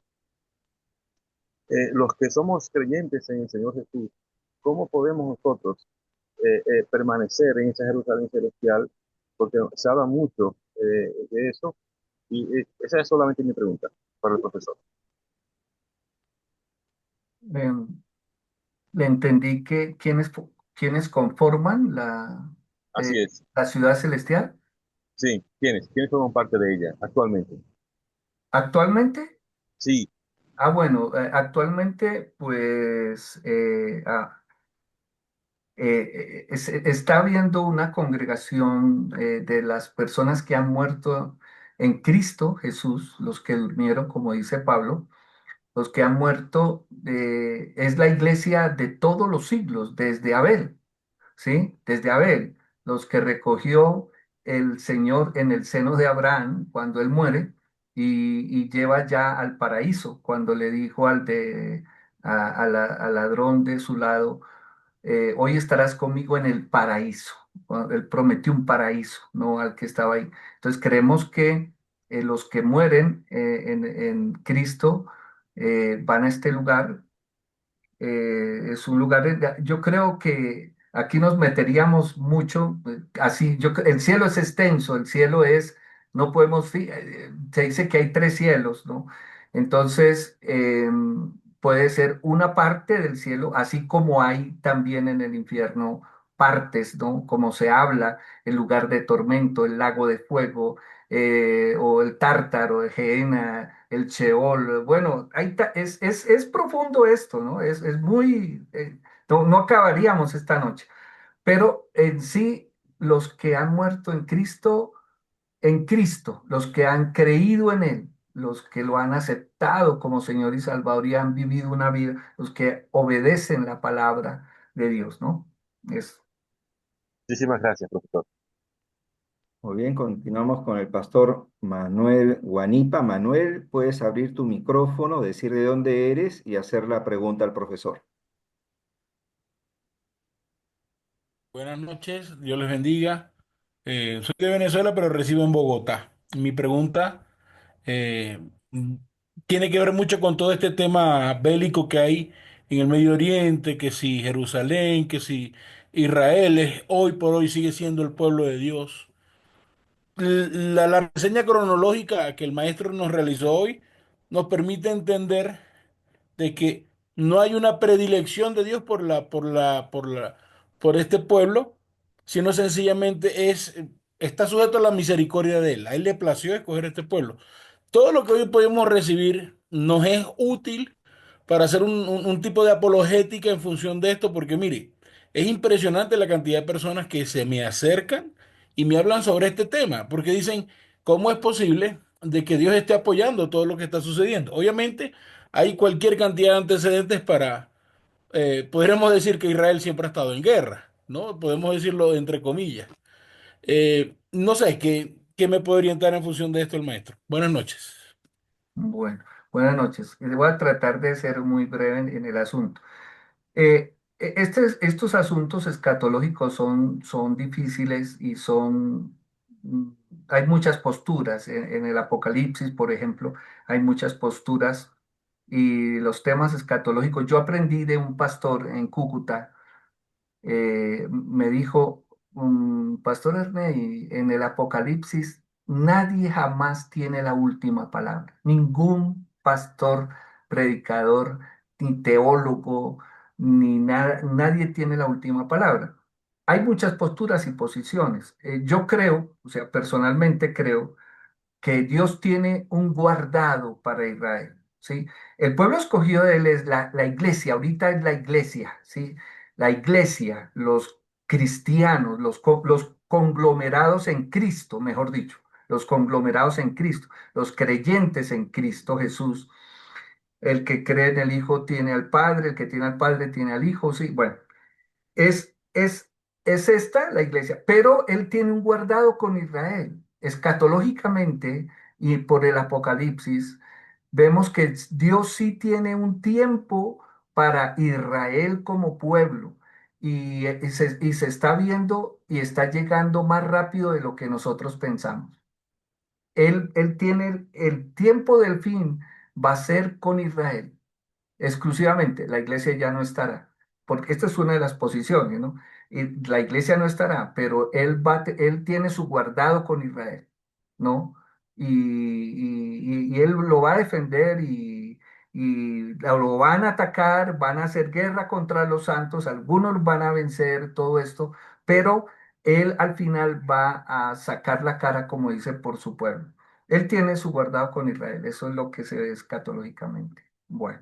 los que somos creyentes en el Señor Jesús, ¿cómo podemos nosotros permanecer en esa Jerusalén celestial? Porque se habla mucho de eso. Y esa es solamente mi pregunta para el profesor. Em, Le entendí que quienes conforman Así es. la ciudad celestial. Sí, ¿quiénes forman parte de ella actualmente? Actualmente, Sí, bueno, actualmente pues está habiendo una congregación de las personas que han muerto en Cristo Jesús, los que durmieron, como dice Pablo, los que han muerto, es la iglesia de todos los siglos, desde Abel. ¿Sí? Desde Abel, los que recogió el Señor en el seno de Abraham cuando él muere y lleva ya al paraíso, cuando le dijo al ladrón de su lado, hoy estarás conmigo en el paraíso. Cuando él prometió un paraíso, no al que estaba ahí. Entonces creemos que los que mueren en Cristo van a este lugar. Es un lugar, yo creo que aquí nos meteríamos mucho, así, el cielo es extenso, el cielo es, no podemos, se dice que hay tres cielos, ¿no? Entonces, puede ser una parte del cielo, así como hay también en el infierno partes, ¿no? Como se habla, el lugar de tormento, el lago de fuego, o el Tártaro, el Gehenna, el Sheol. Bueno, es profundo esto, ¿no? Es muy, no acabaríamos esta noche, pero en sí, los que han muerto en Cristo, los que han creído en Él, los que lo han aceptado como Señor y Salvador y han vivido una vida, los que obedecen la palabra de Dios, ¿no? Es muchísimas gracias, profesor. Muy bien, continuamos con el pastor Manuel Guanipa. Manuel, puedes abrir tu micrófono, decir de dónde eres y hacer la pregunta al profesor. Buenas noches, Dios les bendiga. Soy de Venezuela, pero resido en Bogotá. Mi pregunta eh, mm, tiene que ver mucho con todo este tema bélico que hay en el Medio Oriente, que si Jerusalén, que si Israel es, hoy por hoy sigue siendo el pueblo de Dios. La reseña cronológica que el maestro nos realizó hoy nos permite entender de que no hay una predilección de Dios por este pueblo, sino sencillamente está sujeto a la misericordia de Él. A Él le plació escoger este pueblo. Todo lo que hoy podemos recibir nos es útil para hacer un tipo de apologética en función de esto, porque mire, es impresionante la cantidad de personas que se me acercan y me hablan sobre este tema, porque dicen, ¿cómo es posible de que Dios esté apoyando todo lo que está sucediendo? Obviamente, hay cualquier cantidad de antecedentes para, podríamos decir que Israel siempre ha estado en guerra, ¿no? Podemos decirlo entre comillas. No sé, ¿qué me puede orientar en función de esto el maestro? Buenas noches. bueno. Buenas noches. Voy a tratar de ser muy breve en el asunto. Estos asuntos escatológicos son difíciles y mm, hay muchas posturas. En el Apocalipsis, por ejemplo, hay muchas posturas y los temas escatológicos. Yo aprendí de un pastor en Cúcuta, me dijo, Pastor Ernest, en el Apocalipsis nadie jamás tiene la última palabra. Ningún pastor predicador, ni teólogo, ni nada, nadie tiene la última palabra. Hay muchas posturas y posiciones. Yo creo, o sea, personalmente creo que Dios tiene un guardado para Israel, ¿sí? El pueblo escogido de él es la iglesia, ahorita es la iglesia, ¿sí? La iglesia, los cristianos, los conglomerados en Cristo, mejor dicho, los conglomerados en Cristo, los creyentes en Cristo Jesús. El que cree en el Hijo tiene al Padre, el que tiene al Padre tiene al Hijo, sí, bueno. Es, es, es esta la iglesia, pero él tiene un guardado con Israel. Escatológicamente y por el Apocalipsis, vemos que Dios sí tiene un tiempo para Israel como pueblo y se está viendo y está llegando más rápido de lo que nosotros pensamos. Él tiene el tiempo del fin, va a ser con Israel exclusivamente, la iglesia ya no estará, porque esta es una de las posiciones, ¿no? Y la iglesia no estará, pero él tiene su guardado con Israel, ¿no? Y él lo va a defender y lo van a atacar, van a hacer guerra contra los santos, algunos van a vencer todo esto, pero él al final va a sacar la cara, como dice, por su pueblo. Él tiene su guardado con Israel, eso es lo que se ve escatológicamente. Bueno.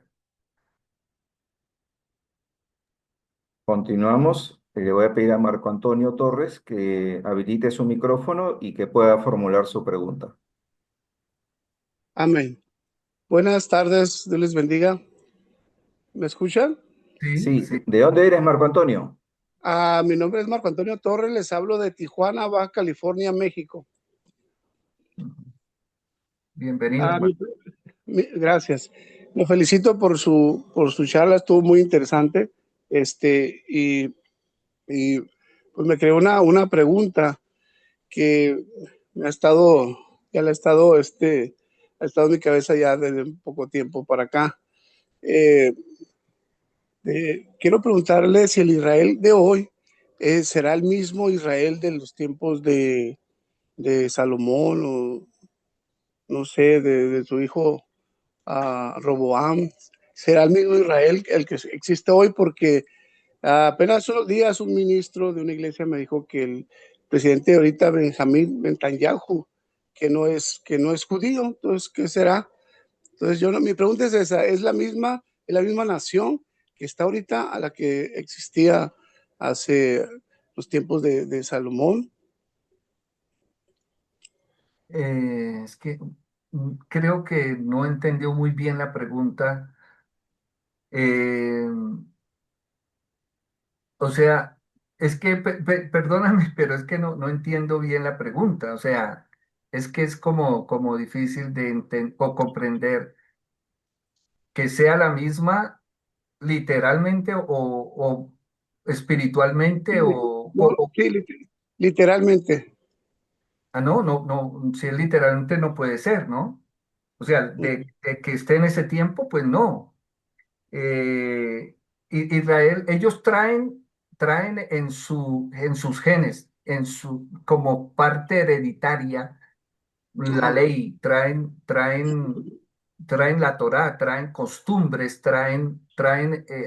Continuamos. Le voy a pedir a Marco Antonio Torres que habilite su micrófono y que pueda formular su pregunta. Amén. Buenas tardes, Dios les bendiga. ¿Me escuchan? Sí, Sí, sí. ¿de dónde eres, Marco Antonio? Mi nombre es Marco Antonio Torres, les hablo de Tijuana, Baja California, México. Bienvenido, Ah, hermano. gracias. Lo felicito por su charla, estuvo muy interesante. Y pues me creó una pregunta que me ha estado, ya la ha estado, ha estado en mi cabeza ya desde un poco tiempo para acá. Eh, Quiero preguntarle si el Israel de hoy será el mismo Israel de los tiempos de Salomón o no sé, de su hijo Roboam. ¿Será el mismo Israel el que existe hoy? Porque apenas unos días un ministro de una iglesia me dijo que el presidente ahorita, Benjamín Netanyahu, que no es judío. Entonces, ¿qué será? Entonces, mi pregunta es esa: es la misma nación que está ahorita a la que existía hace los tiempos de Salomón? Es que creo que no entendió muy bien la pregunta. Eh, o sea, es que, perdóname, pero es que no entiendo bien la pregunta. O sea, es que es como difícil de o comprender que sea la misma literalmente o espiritualmente No, sí, literalmente. no, si es literalmente no puede ser, ¿no? O sea, de que esté en ese tiempo, pues no. Israel, ellos traen en sus genes, como parte hereditaria, la Ajá. ley, traen la Torá, traen costumbres, traen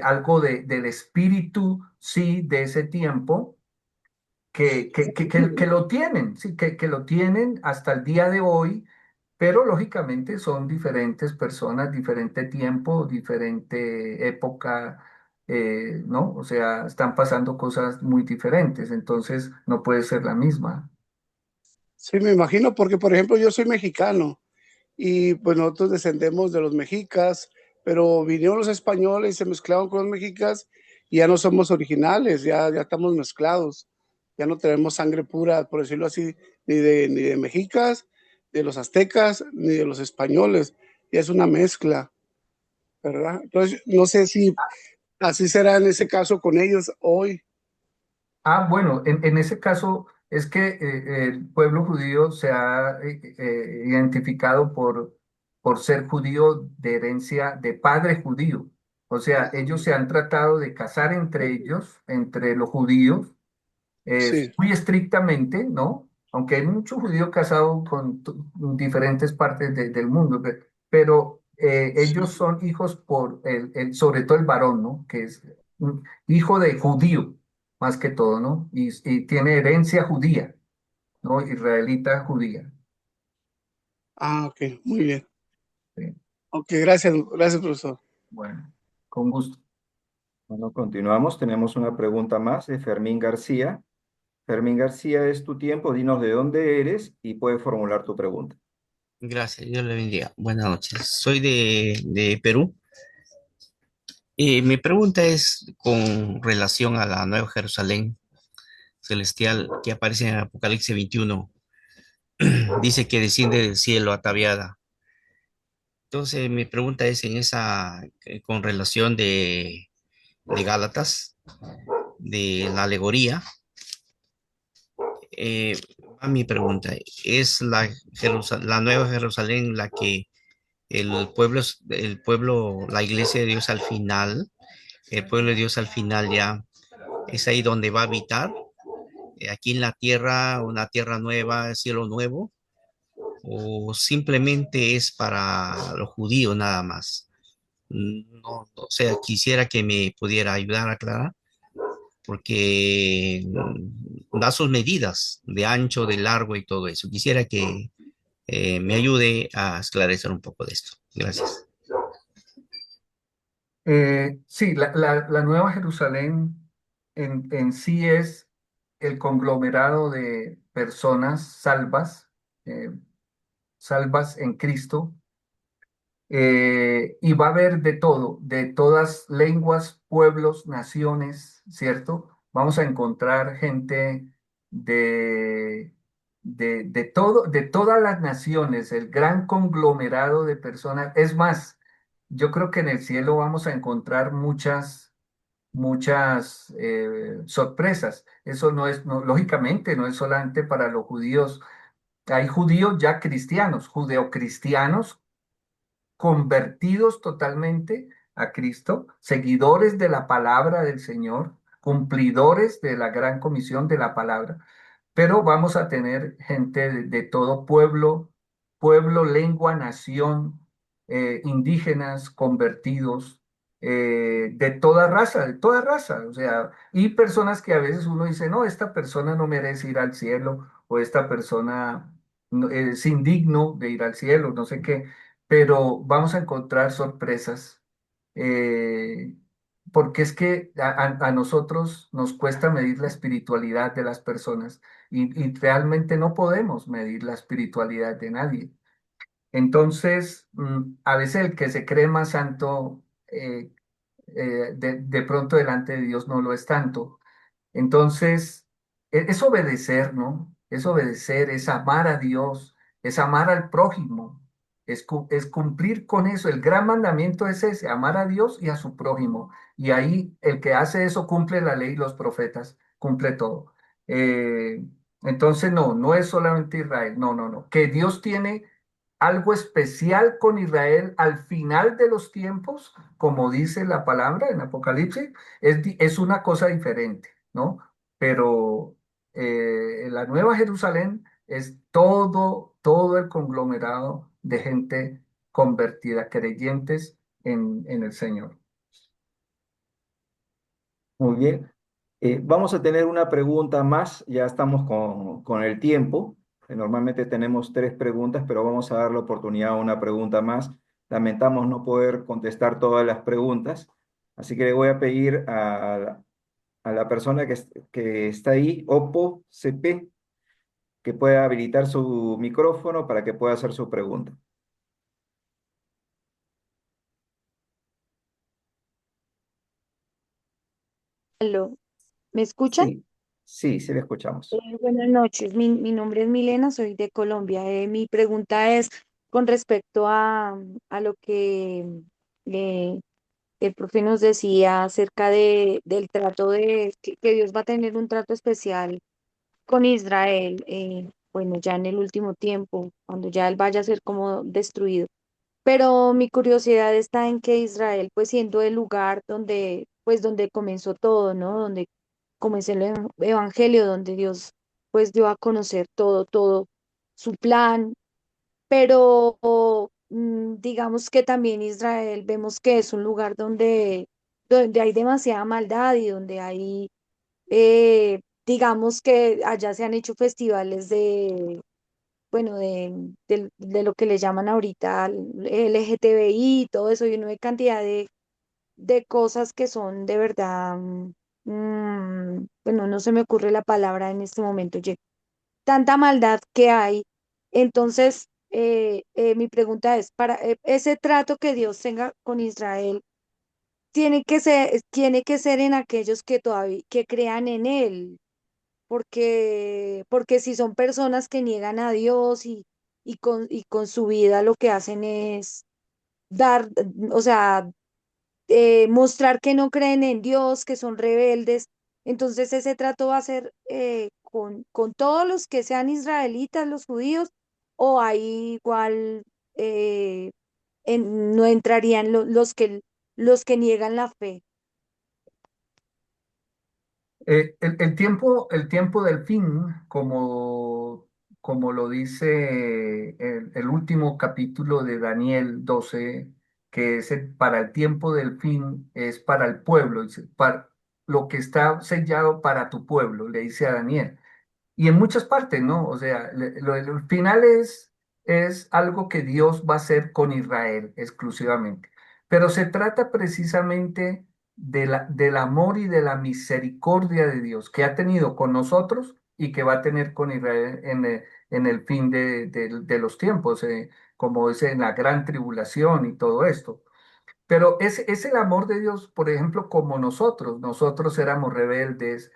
algo del espíritu, sí, de ese tiempo que lo tienen, sí, que lo tienen hasta el día de hoy, pero lógicamente son diferentes personas, diferente tiempo, diferente época, ¿no? O sea, están pasando cosas muy diferentes, entonces no puede ser la misma. Sí, me imagino, porque por ejemplo yo soy mexicano y pues nosotros descendemos de los mexicas, pero vinieron los españoles y se mezclaron con los mexicas y ya no somos originales, ya estamos mezclados, ya no tenemos sangre pura, por decirlo así, ni de mexicas, de los aztecas, ni de los españoles, ya es una mezcla, ¿verdad? Entonces, no sé si así será en ese caso con ellos hoy. Bueno, en ese caso es que el pueblo judío se ha identificado por ser judío de herencia de padre judío. O sea, ellos se han tratado de casar entre ellos, entre los judíos, Sí, muy estrictamente, ¿no? Aunque hay muchos judíos casados con diferentes partes del mundo, pero ellos son hijos por sobre todo el varón, ¿no? Que es un hijo de judío, más que todo, ¿no? Y tiene herencia judía, ¿no? Israelita judía. Ah, ok, muy bien. Sí. Ok, gracias, gracias, profesor. Bueno, con gusto. Bueno, continuamos. Tenemos una pregunta más de Fermín García. Fermín García, es tu tiempo. Dinos de dónde eres y puedes formular tu pregunta. Gracias, Dios le bendiga. Buenas noches. Soy de Perú. Mi pregunta es con relación a la Nueva Jerusalén celestial que aparece en Apocalipsis 21. Dice que desciende del cielo ataviada. Entonces, mi pregunta es en con relación de Gálatas, de la alegoría. Eh, Va mi pregunta, ¿es la Nueva Jerusalén la que el pueblo, la iglesia de Dios al final, el pueblo de Dios al final ya es ahí donde va a habitar, aquí en la tierra, una tierra nueva, cielo nuevo, o simplemente es para los judíos nada más? No, o sea, quisiera que me pudiera ayudar a aclarar, porque da sus medidas de ancho, de largo y todo eso. Quisiera que me ayude a esclarecer un poco de esto. Gracias. Sí, la Nueva Jerusalén en sí es el conglomerado de personas eh, salvas en Cristo, y va a haber de todo, de todas lenguas, pueblos, naciones, ¿cierto? Vamos a encontrar gente de, de todas las naciones, el gran conglomerado de personas. Es más, yo creo que en el cielo vamos a encontrar muchas sorpresas. Eso no es, lógicamente, no es solamente para los judíos. Hay judíos ya cristianos, judeocristianos convertidos totalmente a Cristo, seguidores de la palabra del Señor, cumplidores de la gran comisión de la palabra, pero vamos a tener gente de todo pueblo, lengua, nación, indígenas, convertidos, de toda raza, o sea, y personas que a veces uno dice, no, esta persona no merece ir al cielo, o esta persona es indigno de ir al cielo, no sé qué, pero vamos a encontrar sorpresas, eh, porque es que a nosotros nos cuesta medir la espiritualidad de las personas y realmente no podemos medir la espiritualidad de nadie. Entonces, a veces el que se cree más santo, de pronto delante de Dios no lo es tanto. Entonces, es obedecer, ¿no? Es obedecer, es amar a Dios, es amar al prójimo, es cumplir con eso. El gran mandamiento es ese, amar a Dios y a su prójimo. Y ahí el que hace eso cumple la ley y los profetas, cumple todo. Eh, entonces, no, no es solamente Israel, no, no, no. Que Dios tiene algo especial con Israel al final de los tiempos, como dice la palabra en Apocalipsis, es una cosa diferente, ¿no? Pero la Nueva Jerusalén es todo el conglomerado de gente convertida, creyentes en el Señor. Muy bien. Vamos a tener una pregunta más. Ya estamos con el tiempo. Normalmente tenemos tres preguntas, pero vamos a dar la oportunidad a una pregunta más. Lamentamos no poder contestar todas las preguntas. Así que le voy a pedir a la persona que está ahí, Oppo CP, que pueda habilitar su micrófono para que pueda hacer su pregunta. Aló, ¿me escuchan? Sí, sí, sí le escuchamos. Buenas noches, mi nombre es Milena, soy de Colombia. Mi pregunta es con respecto a lo que eh, el profe nos decía acerca del trato que Dios va a tener un trato especial con Israel, bueno, ya en el último tiempo, cuando ya él vaya a ser como destruido. Pero mi curiosidad está en que Israel, pues siendo el lugar donde, pues donde comenzó todo, ¿no? Donde comenzó el evangelio, donde Dios, pues dio a conocer todo su plan, pero digamos que también Israel vemos que es un lugar donde hay demasiada maldad y donde hay, digamos que allá se han hecho festivales bueno, de lo que le llaman ahorita LGTBI y todo eso, y una cantidad de cosas que son de verdad, bueno, no se me ocurre la palabra en este momento, tanta maldad que hay. Entonces, mi pregunta es, para ese trato que Dios tenga con Israel, tiene que ser en aquellos que todavía, que crean en Él, porque si son personas que niegan a Dios y con su vida lo que hacen es dar, o sea, mostrar que no creen en Dios, que son rebeldes. Entonces ese trato va a ser con todos los que sean israelitas, los judíos, o ahí igual eh, no entrarían los que niegan la fe. El tiempo del fin, como lo dice el último capítulo de Daniel 12, que es para el tiempo del fin, es para el pueblo, dice, para lo que está sellado para tu pueblo, le dice a Daniel. Y en muchas partes, ¿no? O sea, el final es algo que Dios va a hacer con Israel exclusivamente. Pero se trata precisamente del amor y de la misericordia de Dios que ha tenido con nosotros y que va a tener con Israel en el fin de los tiempos, como es en la gran tribulación y todo esto. Pero es el amor de Dios, por ejemplo, como nosotros éramos rebeldes,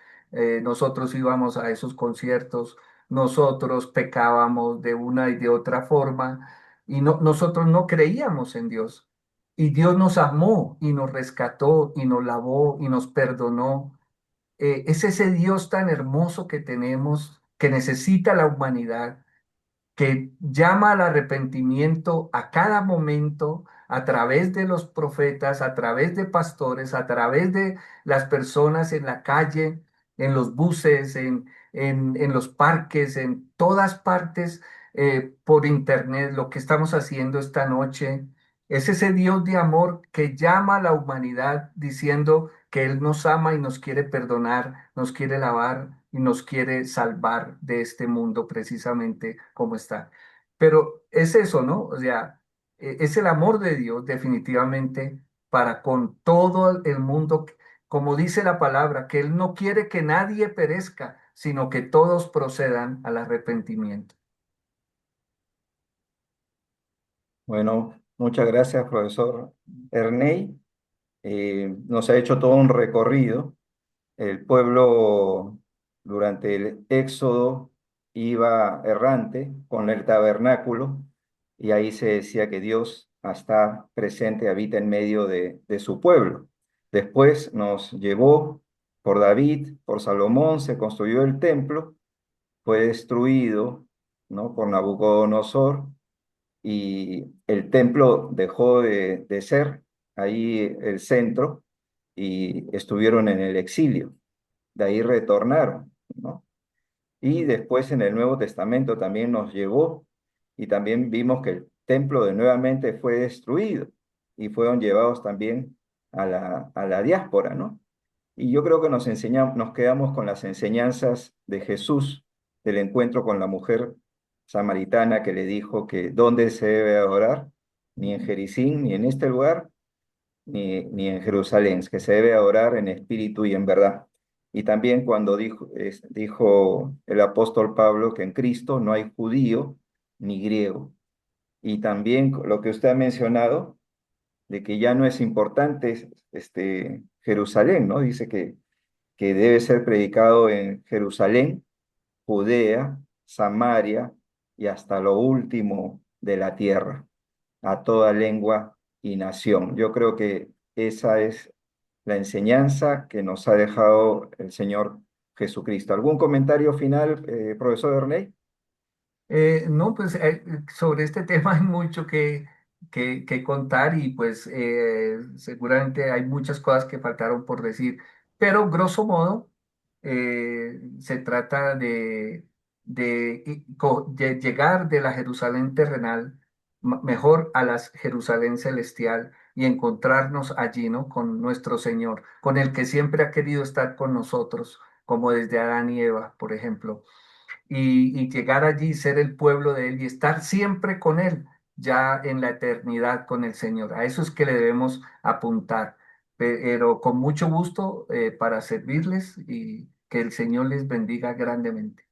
nosotros íbamos a esos conciertos, nosotros pecábamos de una y de otra forma, y nosotros no creíamos en Dios. Y Dios nos amó y nos rescató y nos lavó y nos perdonó. Es ese Dios tan hermoso que tenemos, que necesita la humanidad, que llama al arrepentimiento a cada momento a través de los profetas, a través de pastores, a través de las personas en la calle, en los buses, en los parques, en todas partes, por internet. Lo que estamos haciendo esta noche es ese Dios de amor que llama a la humanidad diciendo que Él nos ama y nos quiere perdonar, nos quiere lavar y nos quiere salvar de este mundo precisamente como está. Pero es eso, ¿no? O sea, es el amor de Dios definitivamente para con todo el mundo, como dice la palabra, que Él no quiere que nadie perezca, sino que todos procedan al arrepentimiento. Bueno, muchas gracias, profesor Erney. Nos ha hecho todo un recorrido. El pueblo durante el éxodo iba errante con el tabernáculo y ahí se decía que Dios está presente, habita en medio de su pueblo. Después nos llevó por David, por Salomón, se construyó el templo, fue destruido, ¿no? Por Nabucodonosor y el templo dejó de ser ahí el centro y estuvieron en el exilio. De ahí retornaron, ¿no? Y después en el Nuevo Testamento también nos llevó y también vimos que el templo de nuevamente fue destruido y fueron llevados también a la diáspora, ¿no? Y yo creo que nos quedamos con las enseñanzas de Jesús del encuentro con la mujer samaritana que le dijo que dónde se debe adorar, ni en Jericín, ni en este lugar, ni en Jerusalén, que se debe adorar en espíritu y en verdad. Y también cuando dijo el apóstol Pablo que en Cristo no hay judío ni griego. Y también lo que usted ha mencionado, de que ya no es importante Jerusalén, ¿no? Dice que debe ser predicado en Jerusalén, Judea, Samaria y hasta lo último de la tierra, a toda lengua y nación. Yo creo que esa es la enseñanza que nos ha dejado el Señor Jesucristo. ¿Algún comentario final, profesor Erney? No, pues sobre este tema hay mucho que contar y pues seguramente hay muchas cosas que faltaron por decir, pero grosso modo se trata de llegar de la Jerusalén terrenal mejor a la Jerusalén celestial y encontrarnos allí, ¿no? Con nuestro Señor, con el que siempre ha querido estar con nosotros, como desde Adán y Eva, por ejemplo, y llegar allí, ser el pueblo de Él y estar siempre con Él, ya en la eternidad con el Señor. A eso es que le debemos apuntar, pero con mucho gusto para servirles y que el Señor les bendiga grandemente.